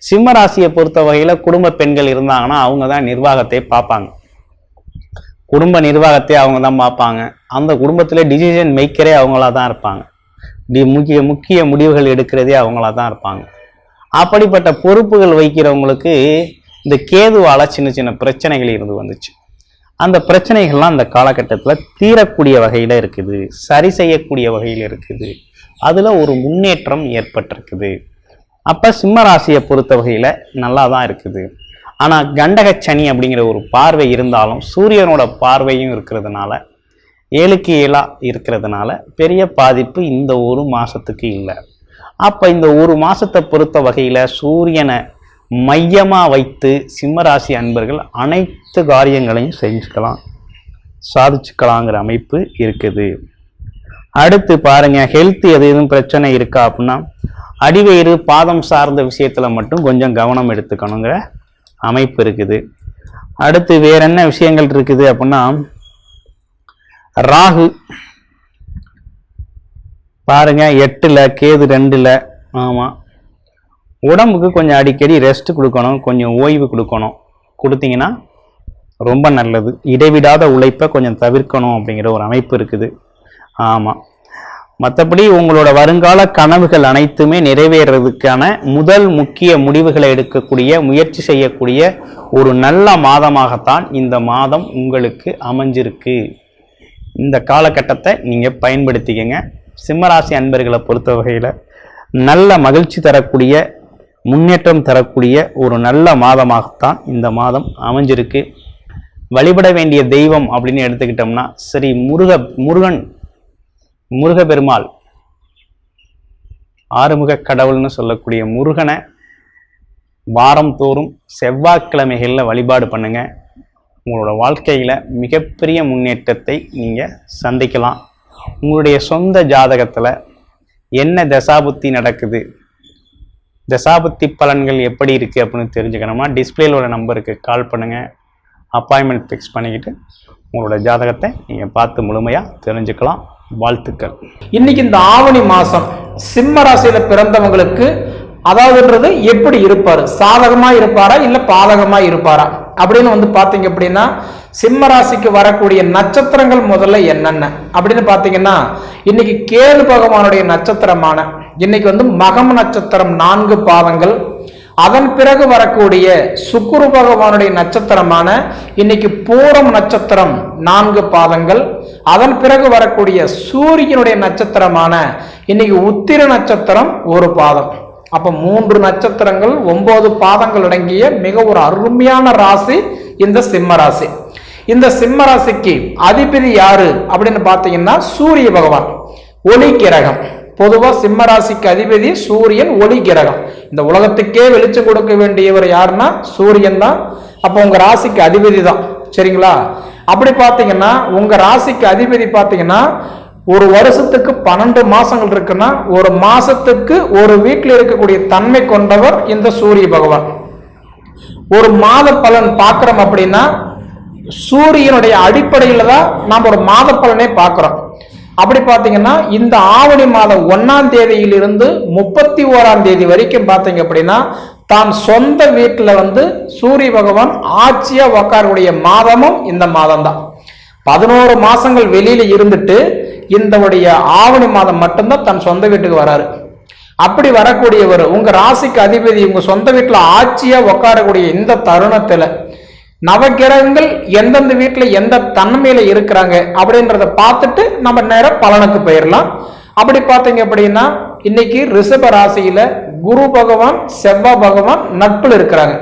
சிம்ம ராசியை பொறுத்த வகையில குடும்ப பெண்கள் இருந்தாங்கன்னா அவங்க தான் நிர்வாகத்தை பார்ப்பாங்க, குடும்ப நிர்வாகத்தை அவங்க தான் பார்ப்பாங்க. அந்த குடும்பத்துல டிசிஷன் மேக்கரே அவங்களா தான் இருப்பாங்க, முக்கிய முடிவுகள் எடுக்கிறதே அவங்களா தான் இருப்பாங்க. அப்படிப்பட்ட பொறுப்புகள் வைக்கிறவங்களுக்கு இந்த கேதுவால சின்ன சின்ன பிரச்சனைகள் இருந்து வந்துச்சு. அந்த பிரச்சனைகள்லாம் அந்த காலகட்டத்தில் தீரக்கூடிய வகையில இருக்குது, சரி செய்யக்கூடிய வகையில் இருக்குது, அதுல ஒரு முன்னேற்றம் ஏற்பட்டிருக்குது. அப்ப சிம்ம ராசியை பொறுத்த வகையில நல்லா தான் இருக்குது. ஆனா கண்டக சனி அப்படிங்கிற ஒரு பார்வை இருந்தாலும் சூரியனோட பார்வையும் இருக்கிறதுனால 7க்கு 7 இருக்கிறதுனால பெரிய பாதிப்பு இந்த ஒரு மாசத்துக்கு இல்லை. அப்ப இந்த ஒரு மாசத்தை பொறுத்த வகையில சூரியனை மையமா வைத்து சிம்மராசி அன்பர்கள் அனைத்து காரியங்களையும் செஞ்சுக்கலாம், சாதிச்சுக்கலாங்கிற அமைப்பு இருக்குது. அடுத்து பாருங்க, ஹெல்த் எதுவும் பிரச்சனை இருக்கா அப்படின்னா அடிவயிறு பாதம் சார்ந்த விஷயத்துல மட்டும் கொஞ்சம் கவனம் எடுத்துக்கணுங்கிற அமைப்பு இருக்குது. அடுத்து வேற என்ன விஷயங்கள் இருக்குது அப்படின்னா, ராகு பாருங்க 8ல், கேது 2ல். ஆமா, உடம்புக்கு கொஞ்சம் அடிக்கடி ரெஸ்ட் கொடுக்கணும், கொஞ்சம் ஓய்வு கொடுத்தீங்கன்னா ரொம்ப நல்லது. இடைவிடாத உழைப்பை கொஞ்சம் தவிர்க்கணும் அப்படிங்கிற ஒரு அமைப்பு இருக்குது. ஆமாம், மற்றபடி உங்களோட வருங்கால கனவுகள் அனைத்துமே நிறைவேறதுக்கான முதல் முக்கிய முடிவுகளை எடுக்கக்கூடிய, முயற்சி செய்யக்கூடிய ஒரு நல்ல மாதமாகத்தான் இந்த மாதம் உங்களுக்கு அமைஞ்சிருக்கு. இந்த காலகட்டத்தை நீங்கள் பயன்படுத்திக்கங்க. சிம்மராசி அன்பர்களை பொறுத்த வகையில் நல்ல மகிழ்ச்சி தரக்கூடிய, முன்னேற்றம் தரக்கூடிய ஒரு நல்ல மாதமாகத்தான் இந்த மாதம் அமைஞ்சிருக்கு. வழிபட வேண்டிய தெய்வம் அப்படின்னு எடுத்துக்கிட்டோம்னா சரி, முருகப்பெருமாள், ஆறுமுக கடவுள்னு சொல்லக்கூடிய முருகனை வாரம் தோறும் செவ்வாய்க்கிழமைகளில் வழிபாடு பண்ணுங்க. உங்களோட வாழ்க்கையில் மிகப்பெரிய முன்னேற்றத்தை நீங்கள் சந்திக்கலாம். உங்களுடைய சொந்த ஜாதகத்தில் என்ன தசாபுத்தி நடக்குது, தசாபுத்தி பலன்கள் எப்படி இருக்குது அப்படின்னு தெரிஞ்சுக்கணும்னா டிஸ்பிளேல நம்பருக்கு கால் பண்ணுங்கள். அப்பாயின்மெண்ட் ஃபிக்ஸ் பண்ணிக்கிட்டு உங்களோட ஜாதகத்தை நீங்கள் பார்த்து முழுமையாக தெரிஞ்சுக்கலாம். வாழ்த்துக்கள். இன்னைக்கு இந்த ஆவணி மாசம் சிம்ம ராசியில பிறந்தவங்களுக்கு அதாவதுன்றது எப்படி இருப்பாரு, சாதகமா இருப்பாரா இல்ல பாதகமா இருப்பாரா அப்படின்னு பாத்தீங்க அப்படின்னா, சிம்ம ராசிக்கு வரக்கூடிய நட்சத்திரங்கள் முதல்ல என்னென்ன அப்படின்னு பாத்தீங்கன்னா, இன்னைக்கு கேது பகவானுடைய நட்சத்திரமான இன்னைக்கு மகம் நட்சத்திரம் 4 பாதங்கள், அதன் பிறகு வரக்கூடிய சுக்கிர பகவானுடைய நட்சத்திரமான இன்னைக்கு பூரம் நட்சத்திரம் 4 பாதங்கள், அதன் பிறகு வரக்கூடிய சூரியனுடைய நட்சத்திரமான இன்னைக்கு உத்திர நட்சத்திரம் 1 பாதம். அப்ப 3 நட்சத்திரங்கள் 9 பாதங்கள் அடங்கிய மிக ஒரு அருமையான ராசி இந்த சிம்ம ராசி. இந்த சிம்ம ராசிக்கு அதிபதி யாரு அப்படின்னு பாத்தீங்கன்னா சூரிய பகவான், ஒளி கிரகம். பொதுவா சிம்ம ராசிக்கு அதிபதி சூரியன், ஒளி கிரகம். இந்த உலகத்துக்கே வெளிச்சம் கொடுக்க வேண்டியவர் யாருன்னா சூரியன் தான். அப்போ உங்க ராசிக்கு அதிபதி தான், சரிங்களா? அப்படி பாத்தீங்கன்னா உங்க ராசிக்கு அதிபதி பாத்தீங்கன்னா ஒரு வருஷத்துக்கு 12 மாசங்கள் இருக்குன்னா ஒரு மாசத்துக்கு ஒரு வீட்டில் இருக்கக்கூடிய தன்மை கொண்டவர் இந்த சூரிய பகவான். ஒரு மாத பலன் பார்க்கிறோம் அப்படின்னா சூரியனுடைய அடிப்படையில தான் நாம் ஒரு மாத பலனை பார்க்கிறோம். அப்படி பாத்தீங்கன்னா இந்த ஆவணி மாதம் 1ஆம் தேதியிலிருந்து 31ஆம் தேதி வரைக்கும் பாத்தீங்க அப்படின்னா தான் சொந்த வீட்டுல சூரிய பகவான் ஆட்சியா உக்காரக்கூடிய மாதமும் இந்த மாதம் தான். 11 மாசங்கள் வெளியில இருந்துட்டு இந்த ஆவணி மாதம் மட்டும்தான் தன் சொந்த வீட்டுக்கு வராரு. அப்படி வரக்கூடியவர் உங்க ராசிக்கு அதிபதி உங்க சொந்த வீட்டுல ஆட்சியா உக்காரக்கூடிய இந்த தருணத்துல நவகிரகங்கள் எந்தெந்த வீட்டுல எந்த தன்மையில இருக்கிறாங்க அப்படின்றத பார்த்துட்டு நம்ம நேரம் பலனுக்கு போயிடலாம். அப்படி பார்த்தீங்க அப்படின்னா இன்னைக்கு ரிஷப ராசியில குரு பகவான், செவ்வாய் பகவான் நட்புல இருக்கிறாங்க.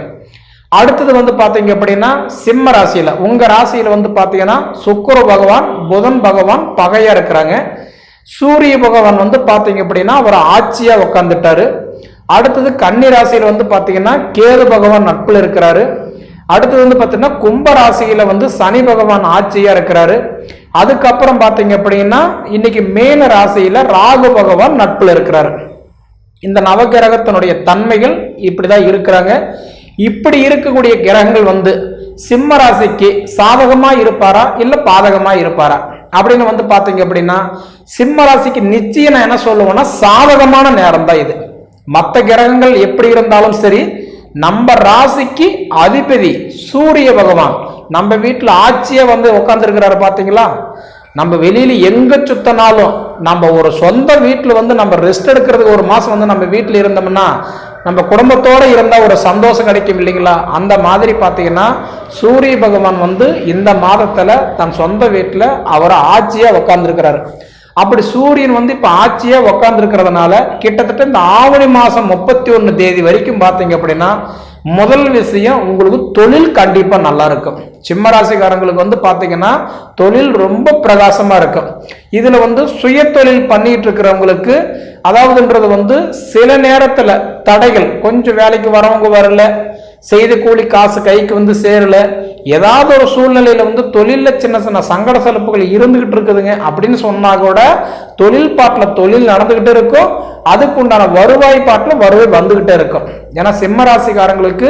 அடுத்தது பாத்தீங்க அப்படின்னா சிம்ம ராசியில உங்க ராசியில பாத்தீங்கன்னா சுக்கிர பகவான், புதன் பகவான் பகையா இருக்கிறாங்க. சூரிய பகவான் பாத்தீங்க அப்படின்னா அவர் ஆட்சியா உட்கார்ந்துட்டாரு. அடுத்தது கன்னி ராசியில பாத்தீங்கன்னா கேது பகவான் நட்புல இருக்கிறாரு. அடுத்தது பாத்தீங்கன்னா கும்ப ராசியில சனி பகவான் ஆட்சியா இருக்கிறாரு. அதுக்கப்புறம் பாத்தீங்க அப்படின்னா இன்னைக்கு மேன ராசியில ராகு பகவான் நட்புல இருக்கிறாரு. இந்த நவகிரகத்தினுடைய தன்மைகள் இப்படிதான் இருக்கிறாங்க. இப்படி இருக்கக்கூடிய கிரகங்கள் சிம்ம ராசிக்கு சாதகமா இருப்பாரா இல்ல பாதகமா இருப்பாரா அப்படின்னு பாத்தீங்க அப்படின்னா சிம்ம ராசிக்கு நிச்சயம் நான் என்ன சொல்லுவேன்னா சாதகமான நேரம் தான் இது. மற்ற கிரகங்கள் எப்படி இருந்தாலும் சரி, நம்ம ராசிக்கு அதிபதி சூரிய பகவான் நம்ம வீட்டுல ஆட்சியா உட்கார்ந்துருக்கிறாரு. பாத்தீங்களா, நம்ம வெளியில எங்க சுத்தினாலும் நம்ம ஒரு சொந்த வீட்டுல நம்ம ரெஸ்ட் எடுக்கிறதுக்கு ஒரு மாசம் நம்ம வீட்டுல இருந்தோம்னா நம்ம குடும்பத்தோட இருந்தா ஒரு சந்தோஷம் கிடைக்கும் இல்லைங்களா? அந்த மாதிரி பாத்தீங்கன்னா சூரிய பகவான் இந்த மாதத்துல தன் சொந்த வீட்டுல அவர் ஆட்சியா உட்கார்ந்துருக்கிறாரு. அப்படி சூரியன் இப்ப ஆட்சியா உட்கார்ந்து இருக்கிறதுனால கிட்டத்தட்ட இந்த ஆவணி மாசம் 31 தேதி வரைக்கும் பாத்தீங்க அப்படின்னா முதல் விஷயம் உங்களுக்கு தொழில் கண்டிப்பா நல்லா இருக்கும். சிம்ம ராசிக்காரங்களுக்கு பாத்தீங்கன்னா தொழில் ரொம்ப பிரகாசமா இருக்கும். இதுல சுய தொழில் பண்ணிட்டு இருக்கிறவங்களுக்கு அதாவதுன்றது சில நேரத்துல தடைகள், கொஞ்சம் வேலைக்கு வரவங்க வரல, செய்த கூலி காசு கைக்கு சேரல, ஏதாவது ஒரு சூழ்நிலையில தொழில சின்ன சின்ன சங்கட சலுப்புகள் இருந்துகிட்டு இருக்குதுங்க அப்படின்னு சொன்னா கூட தொழில் பாட்டுல தொழில் நடந்துகிட்டே இருக்கும். அதுக்கு உண்டான வருவாய் பாட்டுல வருவாய் வந்துகிட்டே இருக்கும். ஏன்னா சிம்ம ராசிக்காரங்களுக்கு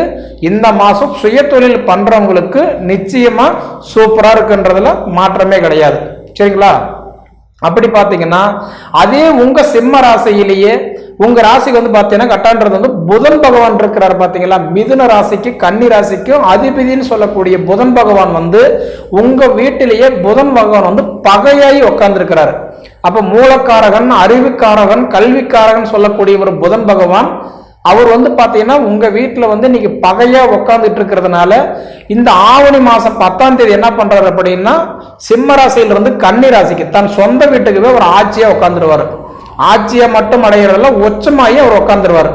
இந்த மாசம் சுய தொழில் பண்றவங்களுக்கு நிச்சயமா சூப்பரா இருக்குன்றதுல மாற்றமே கிடையாது. சரிங்களா? அப்படி பாத்தீங்கன்னா அதே உங்க சிம்ம ராசியிலேயே உங்க ராசிக்கு வந்து பாத்தீங்கன்னா கட்டான்றது வந்து புதன் பகவான் இருக்கிறார் பாத்தீங்களா? மிதுன ராசிக்கு கன்னி ராசிக்கும் அதிபதினு சொல்லக்கூடிய புதன் பகவான் வந்து உங்க வீட்டிலேயே புதன் பகவான் வந்து பகையாய் உட்கார்ந்து இருக்கிறாரு. அப்ப மூலக்காரகன், அறிவுக்காரகன், கல்விக்காரகன் சொல்லக்கூடிய ஒரு புதன் பகவான் அவர் வந்து பாத்தீங்கன்னா உங்க வீட்டுல வந்து இன்னைக்கு பகையா உட்கார்ந்துட்டு இருக்கிறதுனால இந்த ஆவணி மாசம் 10ஆம் தேதி என்ன பண்றாரு அப்படின்னா சிம்ம ராசியில இருந்து கன்னி ராசிக்கு தன் சொந்த வீட்டுக்குவே ஒரு ஆட்சியா உட்காந்துருவாரு. ஆட்சியை மட்டும் அடையிறதுல உச்சமாயி அவர் உட்காந்துருவாரு.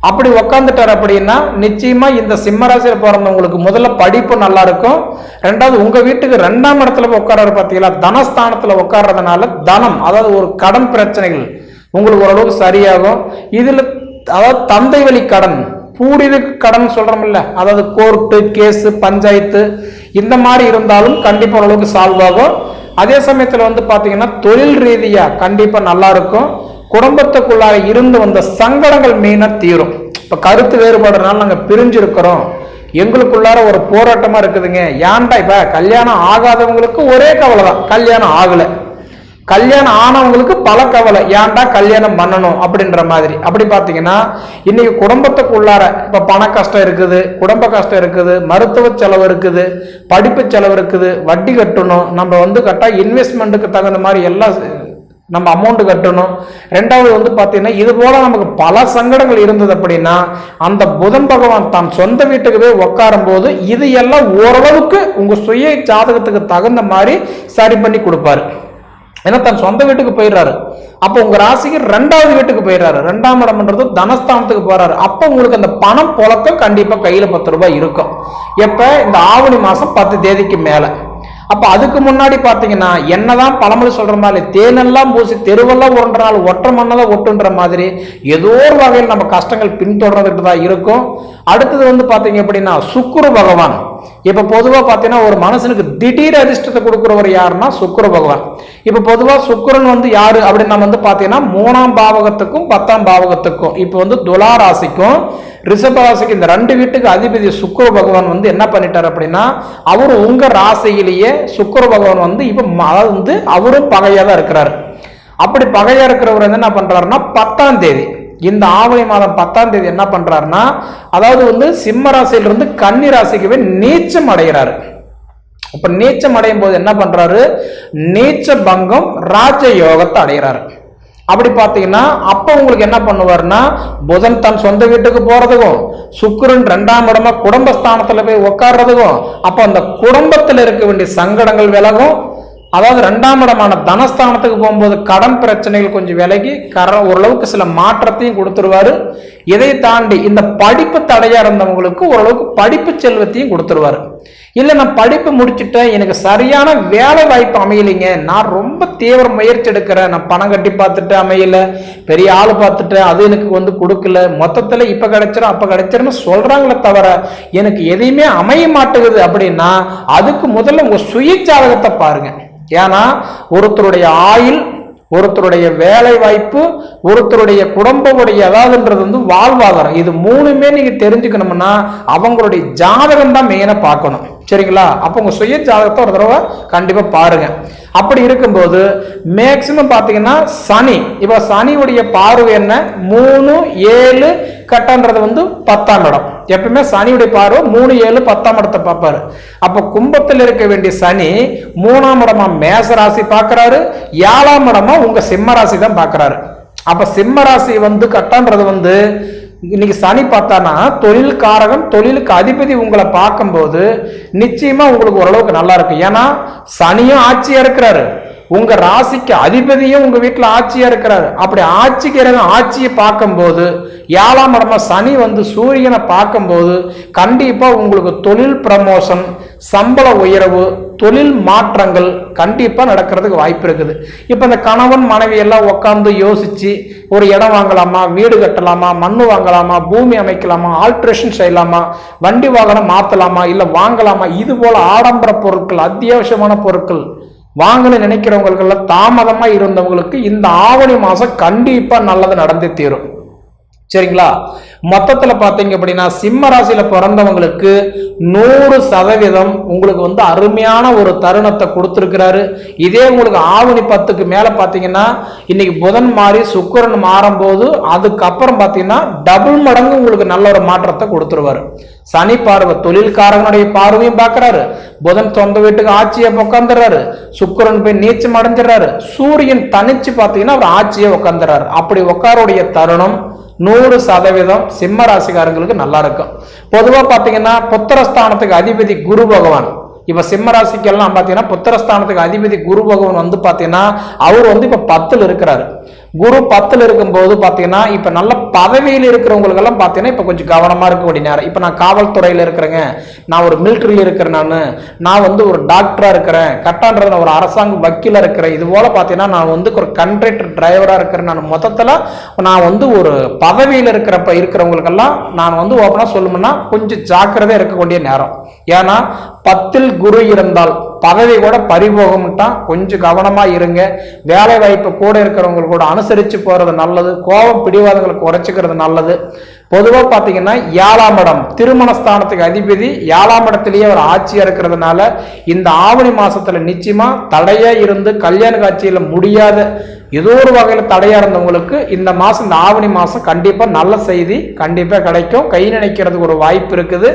அப்படி உட்காந்துட்டார் அப்படின்னா நிச்சயமா இந்த சிம்ம ராசியில பிறந்தவங்களுக்கு முதல்ல படிப்பு நல்லா இருக்கும். ரெண்டாவது உங்க வீட்டுக்கு 2ஆம் இடத்துல உட்கார்றாரு பாத்தீங்களா? தனஸ்தானத்துல உட்கார்றதுனால தனம், அதாவது ஒரு கடன் பிரச்சனைகள் உங்களுக்கு ஓரளவுக்கு சரியாகும். இதுல அதாவது தந்தை வழி கடன், பூர்வீக கடன் சொல்றோம்ல, அதாவது கோர்ட்டு கேஸ் பஞ்சாயத்து இந்த மாதிரி இருந்தாலும் கண்டிப்பா ஓரளவுக்கு சால்வ் ஆகும். அதே சமயத்துல வந்து பாத்தீங்கன்னா தொழில் ரீதியா கண்டிப்பா நல்லா இருக்கும். குடும்பத்துக்குள்ளாக இருந்து வந்த சங்கடங்கள் மெயினா தீரும். இப்ப கருத்து வேறுபாடுனால நாங்க பிரிஞ்சு இருக்கிறோம், எங்களுக்குள்ளார ஒரு போராட்டமா இருக்குதுங்க. ஏன்டா இப்ப கல்யாணம் ஆகாதவங்களுக்கு ஒரே கவலை தான், கல்யாணம் ஆகல. கல்யாணம் ஆனவங்களுக்கு பல கவலை, ஏன்டா கல்யாணம் பண்ணணும் அப்படின்ற மாதிரி. அப்படி பாத்தீங்கன்னா இன்னைக்கு குடும்பத்துக்குள்ளார இப்ப பண கஷ்டம் இருக்குது, குடும்ப கஷ்டம் இருக்குது, மருத்துவ செலவு இருக்குது, படிப்பு செலவு இருக்குது, வட்டி கட்டணும், நம்ம வந்து கட்டா இன்வெஸ்ட்மெண்ட்டுக்கு தகுந்த மாதிரி எல்லாம் நம்ம அமௌண்ட் கட்டணும். ரெண்டாவது வந்து பாத்தீங்கன்னா இது போல நமக்கு பல சங்கடங்கள் இருந்தது அப்படின்னா அந்த புதன் பகவான் தான் சொந்த வீட்டுக்கு உட்காரும் போது இது எல்லாம் ஓரளவுக்கு உங்க சுய ஜாதகத்துக்கு தகுந்த மாதிரி சரி பண்ணி கொடுப்பாரு. ஏன்னா தன் சொந்த வீட்டுக்கு போயிடுறாரு. அப்போ உங்க ராசிக்கு 2ஆவது வீட்டுக்கு போயிடுறாரு. 2ஆம் இடம்ன்றது தனஸ்தானத்துக்கு போறாரு. அப்போ உங்களுக்கு அந்த பணம் புழக்கம் கண்டிப்பா கையில 10 ரூபாய் இருக்கும். எப்ப இந்த ஆவணி மாசம் 10 தேதிக்கு மேல. அப்ப அதுக்கு முன்னாடி பாத்தீங்கன்னா என்னதான் பழமொழி சொல்ற மாதிரி தேனெல்லாம் பூசி தெருவெல்லாம் உருண்ட நாள் ஒற்றை மண்ணதான் ஒட்டுன்ற மாதிரி ஏதோ ஒரு வகையில் நம்ம கஷ்டங்கள் பின்தொடர்ந்துட்டு தான் இருக்கும். அடுத்தது வந்து பாத்தீங்க அப்படின்னா சுக்கிர பகவான். இப்ப பொதுவா பாத்தீங்கன்னா ஒரு மனுஷனுக்கு திடீர் அதிர்ஷ்டத்தை கொடுக்கிறவர் யாருன்னா சுக்கிர பகவான். இப்ப பொதுவா சுக்கிரன் வந்து யாரு அப்படின்னு நம்ம வந்து பாத்தீங்கன்னா 3ஆம் பாவகத்துக்கும் 10ஆம் பாவகத்துக்கும் இப்ப வந்து துலா ராசிக்கும் ரிஷப ராசிக்கு இந்த 2 வீட்டுக்கு அதிபதி சுக்கிர பகவான் வந்து என்ன பண்ணிட்டார் அப்படின்னா அவரு உங்க ராசியிலேயே சுக்கிர பகவான் வந்து இப்ப அதாவது வந்து அவரும் பகையா தான் இருக்கிறாரு. அப்படி பகையா இருக்கிறவர் என்ன பண்றாருன்னா 10ஆம் தேதி இந்த ஆவணி மாதம் 10ஆம் தேதி என்ன பண்றாருன்னா அதாவது வந்து சிம்ம ராசியிலிருந்து கன்னி ராசிக்குவே நீச்சம் அடைகிறாரு. இப்ப நீச்சம் அடையும் போது என்ன பண்றாரு, நீச்ச பங்கம் ராஜ யோகத்தை அடைகிறாரு. அப்படி பாத்தீங்கன்னா அப்ப உங்களுக்கு என்ன பண்ணுவாருன்னா புதன் தன் சொந்த வீட்டுக்கு போறதுக்கும் சுக்கிரன் 2ஆம் இடமா குடும்பஸ்தானத்துல போய் உட்கார்றதுக்கும் அப்ப அந்த குடும்பத்துல இருக்க வேண்டிய சங்கடங்கள் விலகும். அதாவது 2ஆம் இடமான தனஸ்தானத்துக்கு போகும்போது கடன் பிரச்சனைகள் கொஞ்சம் விலகி ஓரளவுக்கு சில மாற்றத்தையும் கொடுத்துருவாரு. இதை தாண்டி இந்த படிப்பு தடையா இருந்தவங்களுக்கு ஓரளவுக்கு படிப்பு செல்வத்தையும் கொடுத்துருவாரு. இல்ல நான் படிப்பு முடிச்சுட்டேன், எனக்கு சரியான வேலை வாய்ப்பு அமையலைங்க, நான் ரொம்ப தீவிர முயற்சி எடுக்கிறேன், நான் பணம் கட்டி பார்த்துட்டு அமையல, பெரிய ஆளு பார்த்துட்டேன், அது எனக்கு வந்து கொடுக்கல, மொத்தத்துல இப்ப கிடைச்சிடும் அப்ப கிடைச்சிருன்னு சொல்றாங்களே தவிர எனக்கு எதையுமே அமைய மாட்டேங்குது அப்படின்னா அதுக்கு முதல்ல உங்க சுய ஜாதகத்தை பாருங்க. ஏன்னா ஒருத்தருடைய ஆயுள், ஒருத்தருடைய வேலை வாய்ப்பு, ஒருத்தருடைய குடும்பமுடைய அதாவதுன்றது வந்து வாழ்வாதாரம், இது 3மே நீங்க தெரிஞ்சுக்கணும்னா அவங்களுடைய ஜாதகம் தான் மெயினா பார்க்கணும். சரிங்களா? அப்ப உங்க சுய ஜாதகத்தை ஒரு தடவை கண்டிப்பா பாருங்க. அப்படி இருக்கும்போது மேக்சிமம் பாத்தீங்கன்னா சனி, இப்ப சனியுடைய பார்வை என்ன 3, 7 கட்டன்றது வந்து 10ஆம் இடம். எப்பவுமே சனியுடைய பார்வை 3, 7, 10ஆம் இடத்தை பார்ப்பாரு. அப்ப கும்பத்தில் இருக்க வேண்டிய சனி 3ஆம் இடமா மேச ராசி பார்க்கிறாரு, 7ஆம் இடமா உங்க சிம்ம ராசி தான் பார்க்கிறாரு. அப்ப சிம்ம ராசி வந்து கட்டன்றது வந்து இன்னைக்கு சனி பார்த்தானா தொழில் காரகன், தொழிலுக்கு அதிபதி உங்களை பார்க்கும்போது நிச்சயமா உங்களுக்கு ஓரளவுக்கு நல்லா இருக்கும். ஏன்னா சனியும் ஆட்சியா இருக்கிறாரு, உங்க ராசிக்கு அதிபதியும் உங்க வீட்டுல ஆட்சியா இருக்கிறாரு. அப்படி ஆட்சியை பார்க்கும்போது 7ஆம் இடமா சனி வந்து சூரியனை பார்க்கும்போது கண்டிப்பா உங்களுக்கு தொழில் ப்ரமோஷன், சம்பள உயர்வு, தொழில் மாற்றங்கள் கண்டிப்பா நடக்கிறதுக்கு வாய்ப்பு இருக்குது. இப்ப இந்த கணவன் மனைவி எல்லாம் உட்கார்ந்து யோசிச்சு ஒரு இடம் வாங்கலாமா, வீடு கட்டலாமா, மண்ணு வாங்கலாமா, பூமி அமைக்கலாமா, ஆல்ட்ரேஷன் செய்யலாமா, வண்டி வாகனம் மாத்தலாமா, இல்ல வாங்கலாமா, இது போல ஆடம்பர பொருட்கள், அத்தியாவசியமான பொருட்கள் வாங்கன்னு நினைக்கிறவங்களுக்கு தாமதமா இருந்தவங்களுக்கு இந்த ஆவணி மாசம் கண்டிப்பா நல்லது நடந்து தீரும். சரிங்களா? மொத்தத்துல பாத்தீங்க அப்படின்னா சிம்ம ராசியில பிறந்தவங்களுக்கு 100% உங்களுக்கு வந்து அருமையான ஒரு தருணத்தை கொடுத்திருக்கிறாரு. இதே உங்களுக்கு ஆவணி 10க்கு மேல பாத்தீங்கன்னா இன்னைக்கு புதன் மாறி சுக்கிரன் மாறும்போது அதுக்கப்புறம் பாத்தீங்கன்னா டபுள் மடங்கு உங்களுக்கு நல்ல ஒரு மாற்றத்தை கொடுத்துருவாரு. சனி பார்வை தொழில்காரனுடைய பார்வையும் பார்க்கிறாரு, புதன் சொந்த வீட்டுக்கு ஆட்சியை உட்காந்துறாரு, சுக்கிரன் போய் நீச்சம் அடைஞ்சிடறாரு, சூரியன் தனிச்சு பாத்தீங்கன்னா அவர் ஆட்சியை உட்காந்துறாரு. அப்படி உட்காருடைய தருணம் 100% சிம்ம ராசிக்காரங்களுக்கு நல்லா இருக்கும். பொதுவா பாத்தீங்கன்னா புத்திரஸ்தானத்துக்கு அதிபதி குரு பகவான். இப்ப சிம்ம ராசிக்கெல்லாம் பாத்தீங்கன்னா புத்திரஸ்தானத்துக்கு அதிபதி குரு பகவான் வந்து பாத்தீங்கன்னா அவர் வந்து இப்ப 10ல் இருக்கிறாரு. குரு 10ல் இருக்கும்போது பாத்தீங்கன்னா இப்ப நல்ல பதவியில் இருக்கிறவங்களுக்கு எல்லாம் பாத்தீங்கன்னா இப்ப கொஞ்சம் கவனமா இருக்க வேண்டிய நேரம். இப்ப நான் காவல்துறையில இருக்கிறேங்க, நான் ஒரு மிலிட்டரியில இருக்கிறேன், நான் வந்து ஒரு டாக்டரா இருக்கிறேன், கட்டான்றத ஒரு அரசாங்க வக்கீலா இருக்கிறேன், இது போல பாத்தீங்கன்னா நான் வந்து ஒரு கண்டக்டர் டிரைவரா இருக்கிறேன். நான் மொத்தத்துல நான் வந்து ஒரு பதவியில் இருக்கிறவங்களுக்கெல்லாம் நான் வந்து ஓப்பனா சொல்லணும்னா கொஞ்சம் ஜாக்கிரதையா இருக்கக்கூடிய நேரம். ஏன்னா 10ல் குரு இருந்தால் பதவி கூட பறிபோகம்ட்டா கொஞ்சம் கவனமா இருங்க. வேலை வாய்ப்பு கூட இருக்கிறவங்க கூட அனுசரிச்சு போறது நல்லது. கோபம் பிடிவாதங்களை குறைச்சிக்கிறது நல்லது. பொதுவா பாத்தீங்கன்னா 7ஆம் இடம் திருமணஸ்தானத்துக்கு அதிபதி 7ஆம் இடத்திலேயே ஒரு ஆட்சியா இருக்கிறதுனால இந்த ஆவணி மாசத்துல நிச்சயமா தடையா இருந்து கல்யாண காட்சியில முடியாத ஏதோ ஒரு வகையில தடையா இருந்தவங்களுக்கு இந்த மாசம் இந்த ஆவணி மாசம் கண்டிப்பா நல்ல செய்தி கண்டிப்பா கிடைக்கும். கை நினைக்கிறதுக்கு ஒரு வாய்ப்பு இருக்குது.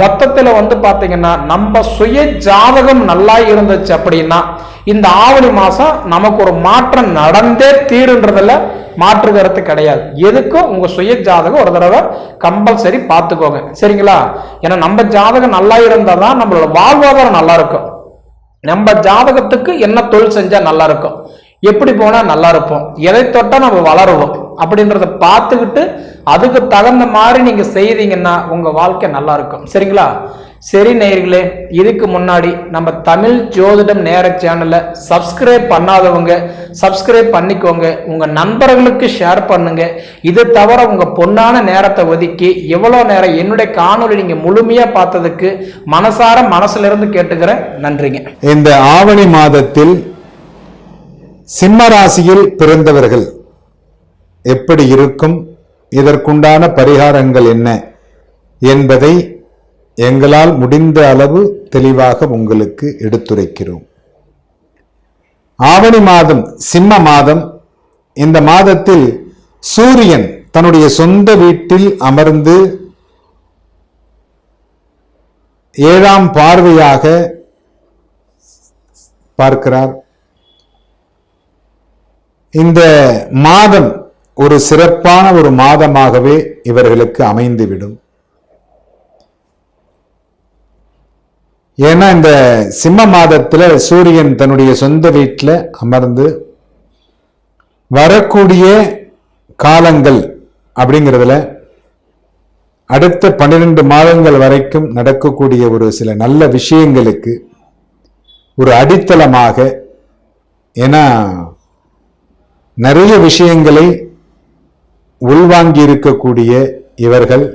மொத்தத்துல வந்து பாத்தீங்கன்னா நம்ம சுய ஜாதகம் நல்லா இருந்துச்சு அப்படின்னா இந்த ஆவணி மாசம் நமக்கு ஒரு மாற்றம் நடந்தே தீருன்றதுல மாற்று கருத்து கிடையாது. எதுக்கும் உங்க சுய ஜாதகம் ஒரு தடவை கம்பல்சரி பார்த்துக்கோங்க, சரிங்களா? ஏன்னா நம்ம ஜாதகம் நல்லா இருந்தா தான் நம்மளோட வாழ்வாதாரம் நல்லா இருக்கும். நம்ம ஜாதகத்துக்கு என்ன தொழில் செஞ்சா நல்லா இருக்கும், எப்படி போனா நல்லா இருப்போம், எதை தொட்டா நம்ம வளருவோம் அப்படின்றத பார்த்துக்கிட்டு அதுக்கு தகுந்த மாதிரி நீங்க செய்தீங்கன்னா உங்க வாழ்க்கை நல்லா இருக்கும், சரிங்களா? சரி நேயர்களே, இதுக்கு முன்னாடி நம்ம தமிழ் ஜோதிடம் நேர சேனலை சப்ஸ்கிரைப் பண்ணாதவங்க சப்ஸ்கிரைப் பண்ணிக்கோங்க, உங்க நண்பர்களுக்கு ஷேர் பண்ணுங்க. இது தவிர உங்க பொன்னான நேரத்தை ஒதுக்கி எவ்வளவு நேரம் என்னுடைய காணொலி நீங்க முழுமையா பார்த்ததுக்கு மனசுல இருந்து கேட்டுக்கிறேன். நன்றிங்க. இந்த ஆவணி மாதத்தில் சிம்ம ராசியில் பிறந்தவர்கள் எப்படி இருக்கும், இதற்குண்டான பரிகாரங்கள் என்ன என்பதை எங்களால் முடிந்த அளவு தெளிவாக உங்களுக்கு எடுத்துரைக்கிறோம். ஆவணி மாதம் சிம்ம மாதம். இந்த மாதத்தில் சூரியன் தன்னுடைய சொந்த வீட்டில் அமர்ந்து 7ஆம் பார்வையாக பார்க்கிறார். இந்த மாதம் ஒரு சிறப்பான ஒரு மாதமாகவே இவர்களுக்கு அமைந்துவிடும். ஏன்னா இந்த சிம்ம மாதத்துல சூரியன் தன்னுடைய சொந்த வீட்டில் அமர்ந்து வரக்கூடிய காலங்கள் அப்படிங்கிறதுல அடுத்த 12 மாதங்கள் வரைக்கும் நடக்கக்கூடிய ஒரு சில நல்ல விஷயங்களுக்கு ஒரு அடித்தளமாக, ஏன்னா நிறைய விஷயங்களை உள்வாங்கி இருக்கக்கூடிய இவர்கள்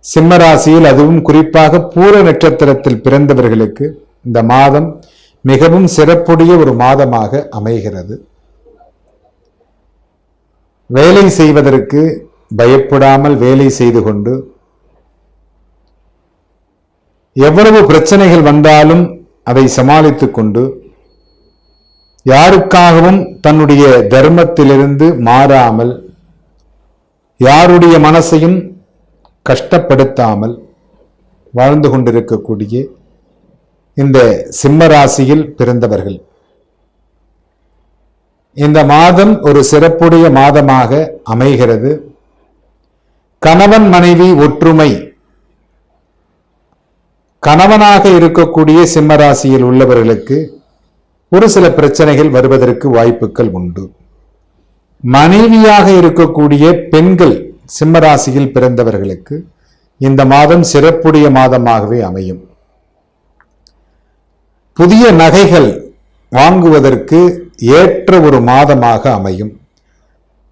சிம்மராசியில், அதுவும் குறிப்பாக பூர நட்சத்திரத்தில் பிறந்தவர்களுக்கு இந்த மாதம் மிகவும் சிறப்புடைய ஒரு மாதமாக அமைகிறது. வேலை செய்வதற்கு பயப்படாமல் வேலை செய்து கொண்டு எவ்வளவு பிரச்சனைகள் வந்தாலும் அதை சமாளித்துக் கொண்டு யாருக்காகவும் தன்னுடைய தர்மத்திலிருந்து மாறாமல் யாருடைய மனசையும் கஷ்டப்படுத்தாமல் வாழ்ந்து கொண்டிருக்கக்கூடிய இந்த சிம்ம ராசியில் பிறந்தவர்கள் இந்த மாதம் ஒரு சிறப்புடைய மாதமாக அமைகிறது. கணவன் மனைவி ஒற்றுமை, கணவனாக இருக்கக்கூடிய சிம்ம ராசியில் உள்ளவர்களுக்கு ஒரு சில பிரச்சனைகள் வருவதற்கு வாய்ப்புகள் உண்டு. மனைவியாக இருக்கக்கூடிய பெண்கள் சிம்மராசியில் பிறந்தவர்களுக்கு இந்த மாதம் சிறப்புடைய மாதமாகவே அமையும். புதிய நகைகள் வாங்குவதற்கு ஏற்ற ஒரு மாதமாக அமையும்.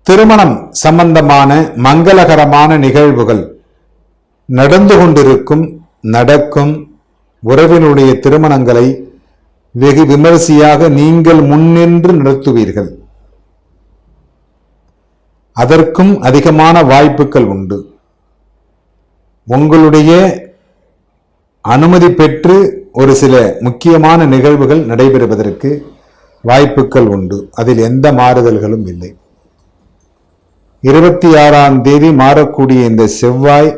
திருமணம் சம்பந்தமான மங்களகரமான நிகழ்வுகள் நடந்து கொண்டிருக்கும், நடக்கும். உறவினுடைய திருமணங்களை வெகு விமரிசையாக நீங்கள் முன்னின்று நடத்துவீர்கள். அதற்கும் அதிகமான வாய்ப்புகள் உண்டு. உங்களுடைய அனுமதி பெற்று ஒரு சில முக்கியமான நிகழ்வுகள் நடைபெறுவதற்கு வாய்ப்புகள் உண்டு. அதில் எந்த மாறுதல்களும் இல்லை. 26ஆம் தேதி மாறக்கூடிய இந்த செவ்வாய்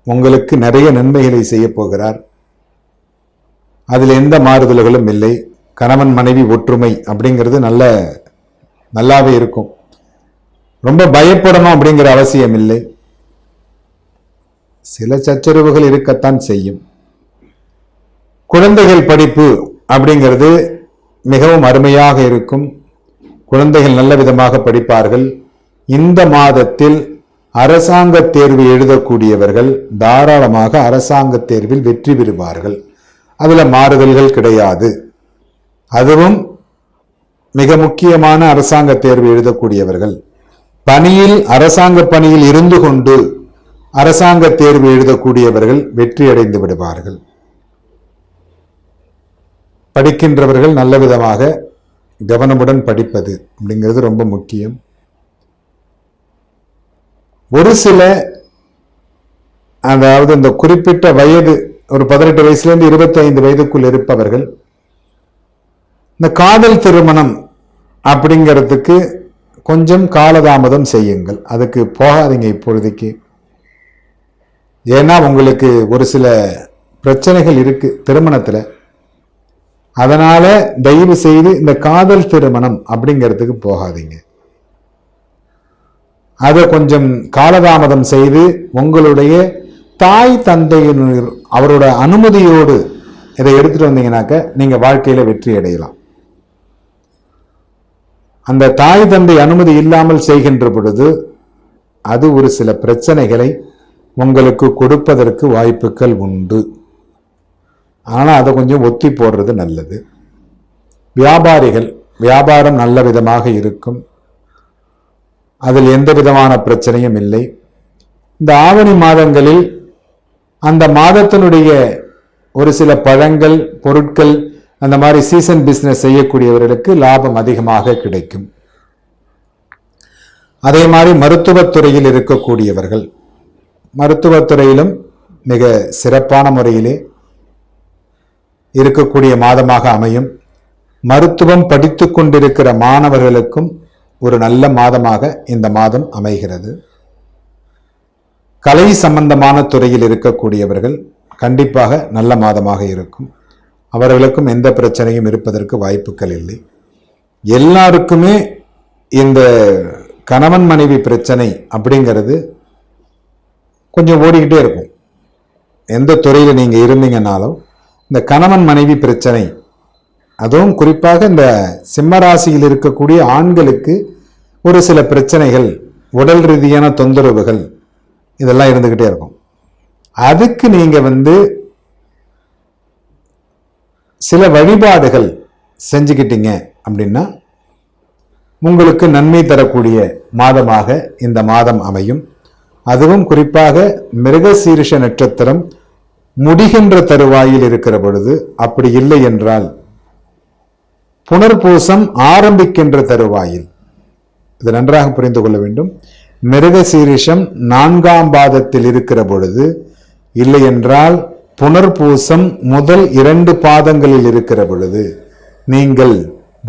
உங்களுக்கு நிறைய நன்மைகளை செய்ய போகிறார். அதில் எந்த மாறுதல்களும் இல்லை. கணவன் மனைவி ஒற்றுமை அப்படிங்கிறது நல்லாவே இருக்கும். ரொம்ப பயப்படணும் அப்படிங்கிற அவசியம் இல்லை. சில சச்சரவுகள் இருக்கத்தான் செய்யும். குழந்தைகள் படிப்பு அப்படிங்கிறது மிகவும் அருமையாக இருக்கும். குழந்தைகள் நல்ல விதமாக படிப்பார்கள். இந்த மாதத்தில் அரசாங்க தேர்வு எழுதக்கூடியவர்கள் தாராளமாக அரசாங்க தேர்வில் வெற்றி பெறுவார்கள். அதுல மாறுதல்கள் கிடையாது. அதுவும் மிக முக்கியமான அரசாங்க தேர்வு எழுதக்கூடியவர்கள், பணியில் அரசாங்க பணியில் இருந்து கொண்டு அரசாங்க தேர்வு எழுதக்கூடியவர்கள் வெற்றி அடைந்து விடுவார்கள். படிக்கின்றவர்கள் நல்ல விதமாக கவனமுடன் படிப்பது அப்படிங்கிறது ரொம்ப முக்கியம். ஒரு சில அதாவது இந்த குறிப்பிட்ட வயது, ஒரு 18 வயசுலேருந்து 25 வயதுக்குள் இருப்பவர்கள் இந்த காதல் திருமணம் அப்படிங்கிறதுக்கு கொஞ்சம் காலதாமதம் செய்யுங்கள். அதுக்கு போகாதீங்க இப்பொழுதைக்கு. ஏன்னா உங்களுக்கு ஒரு சில பிரச்சனைகள் இருக்கு திருமணத்தில். அதனால தயவு செய்து இந்த காதல் திருமணம் அப்படிங்கிறதுக்கு போகாதீங்க. அதை கொஞ்சம் காலதாமதம் செய்து உங்களுடைய தாய் தந்தையினர் அவரோட அனுமதியோடு இதை எடுத்துட்டு வந்தீங்கன்னாக்க நீங்க வாழ்க்கையில வெற்றி அடையலாம். அந்த தாய் தந்தை அனுமதி இல்லாமல் செய்கின்ற பொழுது அது ஒரு சில பிரச்சனைகளை உங்களுக்கு கொடுப்பதற்கு வாய்ப்புகள் உண்டு. ஆனா அதை கொஞ்சம் ஒத்தி போடுறது நல்லது. வியாபாரிகள் வியாபாரம் நல்ல விதமாக இருக்கும். அதில் எந்த விதமான பிரச்சனையும் இல்லை. இந்த ஆவணி மாதங்களில் அந்த மாதத்தினுடைய ஒரு சில பழங்கள், பொருட்கள், அந்த மாதிரி சீசன் பிசினஸ் செய்யக்கூடியவர்களுக்கு லாபம் அதிகமாக கிடைக்கும். அதே மாதிரி மருத்துவத்துறையில் இருக்கக்கூடியவர்கள் மருத்துவத்துறையிலும் மிக சிறப்பான முறையிலே இருக்கக்கூடிய மாதமாக அமையும். மருத்துவம் படித்து கொண்டிருக்கிற மாணவர்களுக்கும் ஒரு நல்ல மாதமாக இந்த மாதம் அமைகிறது. கலை சம்பந்தமான துறையில் இருக்கக்கூடியவர்கள் கண்டிப்பாக நல்ல மாதமாக இருக்கும். அவர்களுக்கும் எந்த பிரச்சனையும் இருப்பதற்கு வாய்ப்புகள் இல்லை. எல்லாருக்குமே இந்த கணவன் மனைவி பிரச்சனை அப்படிங்கிறது கொஞ்சம் ஓடிக்கிட்டே இருக்கும். எந்த துறையில் நீங்க இருந்தீங்கன்னாலும் இந்த கணவன் மனைவி பிரச்சனை, அதுவும் குறிப்பாக இந்த சிம்மராசியில் இருக்கக்கூடிய ஆண்களுக்கு ஒரு சில பிரச்சனைகள், உடல் ரீதியான தொந்தரவுகள் இதெல்லாம் இருந்துகிட்டே இருக்கும். அதுக்கு நீங்க சில வழிபாடுகள் செஞ்சுக்கிட்டீங்க அப்படின்னா உங்களுக்கு நன்மை தரக்கூடிய மாதமாக இந்த மாதம் அமையும். அதுவும் குறிப்பாக மிருகசீரிஷ நட்சத்திரம் முடிகின்ற தருவாயில் இருக்கிற பொழுது, அப்படி இல்லை என்றால் புனர்பூசம் ஆரம்பிக்கின்ற தருவாயில், இது நன்றாக புரிந்து கொள்ள வேண்டும். மிருகசீரிஷம் 4ஆம் பாதத்தில் இருக்கிற பொழுது, இல்லை என்றால் புனர்பூசம் முதல் 2 பாதங்களில் இருக்கிற பொழுது நீங்கள்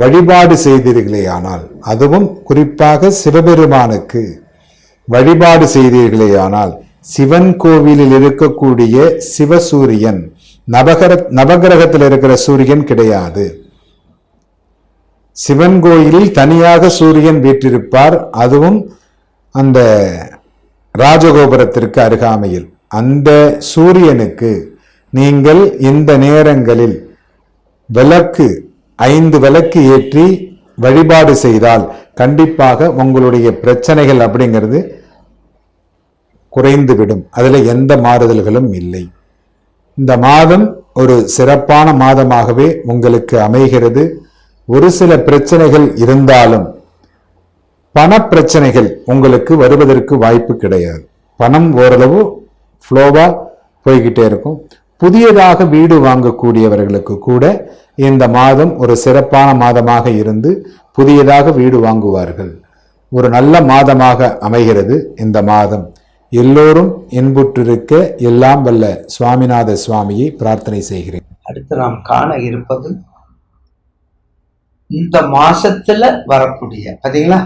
வழிபாடு செய்தீர்களே ஆனால், அதுவும் குறிப்பாக சிவபெருமானுக்கு வழிபாடு செய்தீர்களே ஆனால், சிவன் கோவிலில் இருக்கக்கூடிய சிவசூரியன், நவகிரகத்தில் இருக்கிற சூரியன் கிடையாது. சிவன் கோயிலில் தனியாக சூரியன் வீற்றிருப்பார். அதுவும் அந்த ராஜகோபுரத்திற்கு அருகாமையில். அந்த சூரியனுக்கு நீங்கள் இந்த நேரங்களில் 5 விளக்கு ஏற்றி வழிபாடு செய்தால் கண்டிப்பாக உங்களுடைய பிரச்சனைகள் அப்படிங்கிறது குறைந்துவிடும். அதுல எந்த மாறுதல்களும் இல்லை. இந்த மாதம் ஒரு சிறப்பான மாதமாகவே உங்களுக்கு அமைகிறது. ஒரு சில பிரச்சனைகள் இருந்தாலும் பண பிரச்சனைகள் உங்களுக்கு வருவதற்கு வாய்ப்பு கிடையாது. பணம் ஓரளவு ஃப்ளோவா போய்கிட்டே இருக்கும். புதியதாக வீடு வாங்கக்கூடியவர்களுக்கு கூட இந்த மாதம் ஒரு சிறப்பான மாதமாக இருந்து புதியதாக வீடு வாங்குவார்கள். ஒரு நல்ல மாதமாக அமைகிறது இந்த மாதம். எல்லோரும் இன்புற்றிருக்க எல்லாம் வல்ல சுவாமிநாத சுவாமியை பிரார்த்தனை செய்கிறேன். அடுத்து நாம் காண இருப்பது இந்த மாசத்துல வரக்கூடிய, பாத்தீங்களா,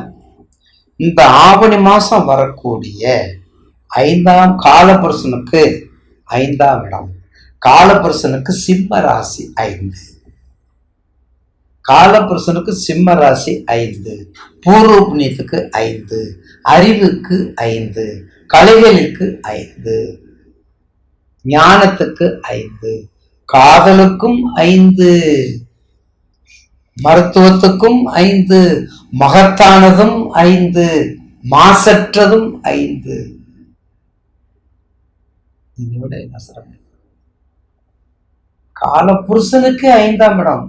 இந்த ஆவணி மாசம் வரக்கூடிய 5ஆம் காலபுருஷனுக்கு 5ஆம் இடம். காலபுருஷனுக்கு சிம்ம ராசி 5, காலபுருஷனுக்கு சிம்ம ராசி 5, பூர்வ புண்ணியத்துக்கு 5, அறிவுக்கு 5, கலைகளுக்கு 5, ஞானத்துக்கு 5, காதலுக்கும் 5, மருத்துவத்துக்கும் 5, மகத்தானதும் 5, மாசற்றதும் 5. இதை விட என்ன சிறப்பு? காலபுருஷனுக்கு 5ஆம் இடம்.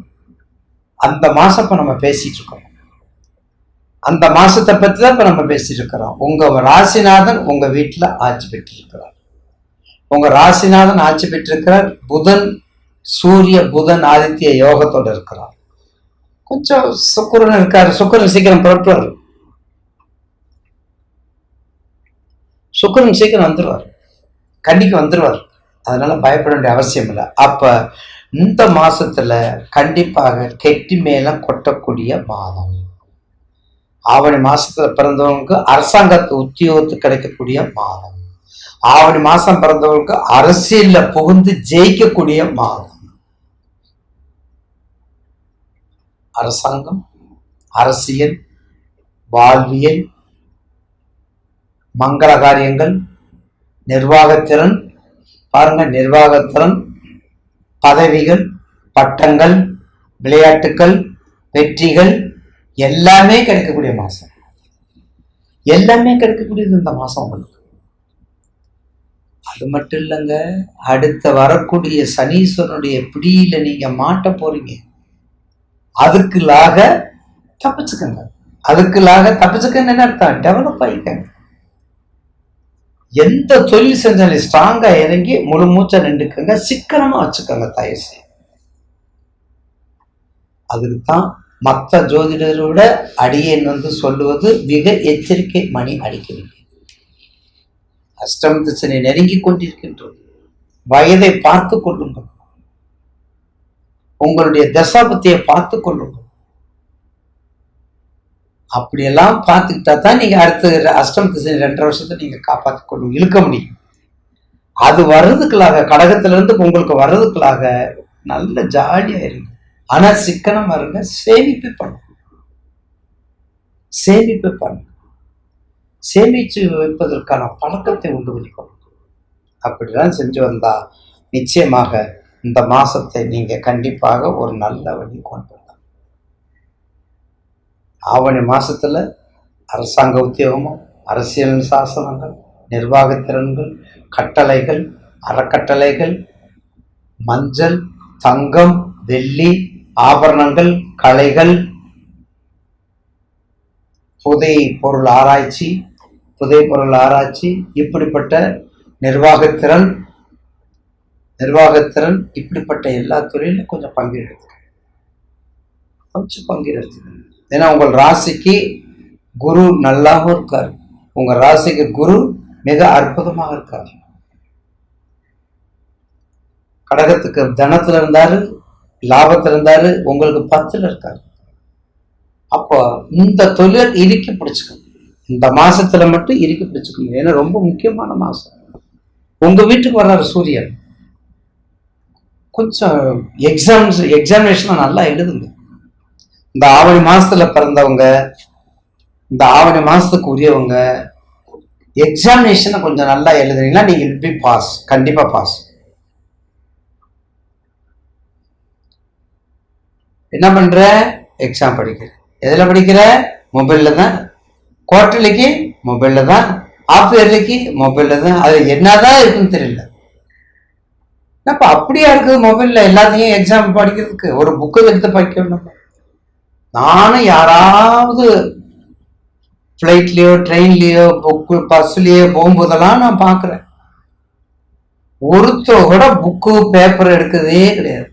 அந்த மாசம் இப்ப நம்ம பேசிட்டு இருக்கோம். அந்த மாசத்தை பத்தி தான் இப்ப நம்ம பேசிட்டு இருக்கிறோம். உங்க ராசிநாதன் உங்க வீட்டுல ஆட்சி பெற்றிருக்கிறார். உங்க ராசிநாதன் ஆட்சி பெற்றிருக்கிறார். புதன், சூரிய புதன் ஆதித்ய யோகத்தோட இருக்கிறார். கொஞ்சம் சுக்கிரன் இருக்காரு. சுக்கிரன் சீக்கிரம் புறப்படுவார். சுக்கிரன் சீக்கிரம் வந்துருவார், கண்டிக்கு வந்துருவார். அதனால பயப்பட வேண்டிய அவசியம் இல்லை. அப்ப இந்த மாசத்துல கண்டிப்பாக கெட்டி மேல கொட்டக்கூடிய மாதம். ஆவணி மாசத்துல பிறந்தவங்களுக்கு அரசாங்கத்து உத்தியோகத்து கிடைக்கக்கூடிய மாதம். ஆவணி மாசம் பிறந்தவங்களுக்கு அரசியல்ல புகுந்து ஜெயிக்கக்கூடிய மாதம். அரசாங்கம், அரசியல், வாழ்வியல், மங்கள காரியங்கள், நிர்வாகத்திறன், பாருங்க, நிர்வாகத்திறன், பதவிகள், பட்டங்கள், விளையாட்டுக்கள், வெற்றிகள் எல்லாமே கிடைக்கக்கூடிய மாசம். எல்லாமே கிடைக்கக்கூடியது இந்த மாசம் உங்களுக்கு. அது மட்டும் இல்லைங்க, அடுத்த வரக்கூடிய சனீஸ்வரனுடைய பிடியில நீங்க மாட்ட போறீங்க. அதுக்குள்ளாக தப்பிச்சுக்கங்க. அதுக்குள்ளாக தப்பிச்சுக்கன்னு என்ன அர்த்தம்? டெவலப் ஆகிக்கங்க. எந்த தொழில் செஞ்சாலும் ஸ்ட்ராங்கா இறங்கி முழு மூச்சா நின்றுக்கங்க. சிக்கனமா வச்சுக்கோங்க தயவு செய்து. அதுக்குத்தான் மற்ற ஜோதிடரோட அடியேன் சொல்லுவது மிக எச்சரிக்கை மணி அடிக்கிறது. அஷ்டம திசை நெருங்கி கொண்டிருக்கின்றது. வயதை பார்த்து கொள்ளுங்கள். உங்களுடைய தசாபத்தியை பார்த்து கொள்ளுங்கள். அப்படியெல்லாம் பார்த்துக்கிட்டா தான் நீங்க அடுத்த அஷ்டம திசை 2.5 வருஷத்தை நீங்க காப்பாற்றி கொண்டு இழுக்க முடியும். அது வர்றதுக்குள்ளாக, கடகத்துல இருந்து உங்களுக்கு வர்றதுக்குள்ளாக நல்ல ஜாலியா இருங்க. ஆனா சிக்கனம் வருங்க. சேமிப்பு பண்ணுங்க. சேமிப்பு பண்ணுங்க. சேமிச்சு வைப்பதற்கான பழக்கத்தை உண்டு பண்ணிக்கணும். அப்படிதான் செஞ்சு வந்தா நிச்சயமாக இந்த மாசத்தை நீங்க கண்டிப்பாக ஒரு நல்ல வழி கொண்டு வரலாம். ஆவணி மாசத்துல அரசாங்க உத்தியோகமும், அரசியல் சாசனங்கள், நிர்வாகத்திறன்கள், கட்டளைகள், அறக்கட்டளைகள், மஞ்சள், தங்கம், வெள்ளி, ஆபரணங்கள், கலைகள், புதை பொருள் ஆராய்ச்சி, இப்படிப்பட்ட நிர்வாகத்திறன் இப்படிப்பட்ட எல்லா துறையிலும் கொஞ்சம் பங்கெடுத்து. ஏன்னா உங்கள் ராசிக்கு குரு நல்லாவும் இருக்காரு. உங்க ராசிக்கு குரு மிக அற்புதமாக இருக்காரு. கடகத்துக்கு தனத்துல இருந்தாரு, லாபத்துல இருந்தாரு, உங்களுக்கு 10ல இருக்காரு. அப்போ இந்த தொழில் இறுக்கி பிடிச்சுக்கணும். இந்த மாசத்துல மட்டும் இறுக்கி பிடிச்சுக்கணும். ஏன்னா ரொம்ப முக்கியமான மாசம். உங்க வீட்டுக்கு வர்றாரு சூரியன். கொஞ்சம் எக்ஸாமினேஷன் நல்லா எழுதுங்க. இந்த ஆவணி மாசத்துல பிறந்தவங்க, இந்த ஆவணி மாசத்துக்கு உரியவங்க எக்ஸாமினேஷனை கொஞ்சம் நல்லா எழுதுறீங்களா, நீங்க பி பாஸ், கண்டிப்பா பாஸ். என்ன பண்ற? எக்ஸாம் படிக்கிற. எதுல படிக்கிற? மொபைல்ல தான். குவார்டர்லிக்கு மொபைல்ல தான், ஆஃப் இயர்லிக்கு மொபைல்ல தான். அது என்னதான் இருக்குன்னு தெரியல. அப்ப அப்படியா இருக்குது மொபைல்ல எல்லாத்தையும் எக்ஸாம் படிக்கிறதுக்கு? ஒரு புக்கை எடுத்து படிக்கணும். நானும் யாராவது ஃப்ளைட்லயோ ட்ரெயின்லயோ புக்கு பஸ்லயோ போகும்போதெல்லாம் நான் பாக்குறேன், ஒருத்தர் கூட புக்கு பேப்பர் எடுக்கிறதே கிடையாது.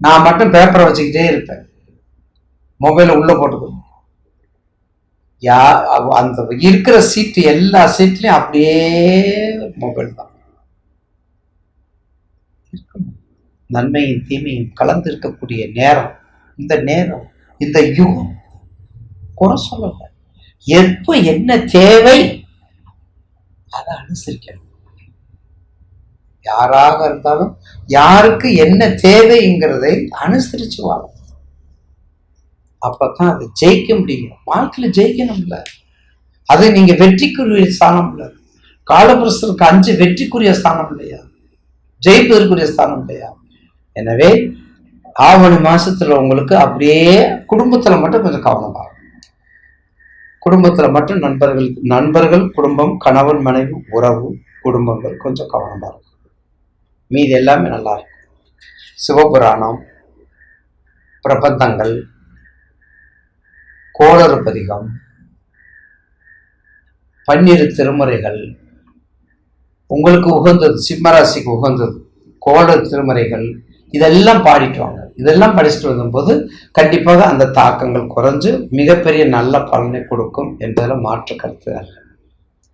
நான் மட்டும் பேப்பரை வச்சுக்கிட்டே இருப்பேன். மொபைலை உள்ள போட்டுக்கணும். அந்த இருக்கிற சீட்டு எல்லா சீட்லயும் அப்படியே மொபைல் தான். நன்மையும் தீமையும் கலந்து இருக்கக்கூடிய நேரம், இந்த யுகம் குறை சொல்லல. எப்ப என்ன தேவை அதை அனுசரிக்கணும். யாராக இருந்தாலும் யாருக்கு என்ன தேவைங்கிறதை அனுசரிச்சு வாழும். அப்பதான் அதை ஜெயிக்க முடியும். வாழ்க்கையில ஜெயிக்கணும்ல, அது நீங்க வெற்றிக்குரிய ஸ்தானம் இல்ல. காலபுருஷருக்கு 5 வெற்றிக்குரிய ஸ்தானம் இல்லையா, ஜெயிப்பதற்குரிய ஸ்தானம் இல்லையா? எனவே ஆவணி மாசத்துல உங்களுக்கு அப்படியே குடும்பத்துல மட்டும் கொஞ்சம் கவனமா இருக்கும். குடும்பத்துல மட்டும் நண்பர்கள் குடும்பம், கணவன் மனைவி உறவு, குடும்பங்கள் கொஞ்சம் கவனமா இருக்கும். மீது எல்லாமே நல்லா இருக்கும். சிவபுராணம், பிரபந்தங்கள், கோளறு பதிகம், 12 திருமுறைகள் உங்களுக்கு உகந்தது, சிம்மராசிக்கு உகந்தது கோளறு திருமுறைகள், இதெல்லாம் பாடிட்டு வாங்க. இதெல்லாம் படிச்சுட்டு வரும்போது கண்டிப்பாக அந்த தாக்கங்கள் குறைஞ்சு மிகப்பெரிய நல்ல பலனை கொடுக்கும் என்பதில் மாற்று கருத்து அல்ல.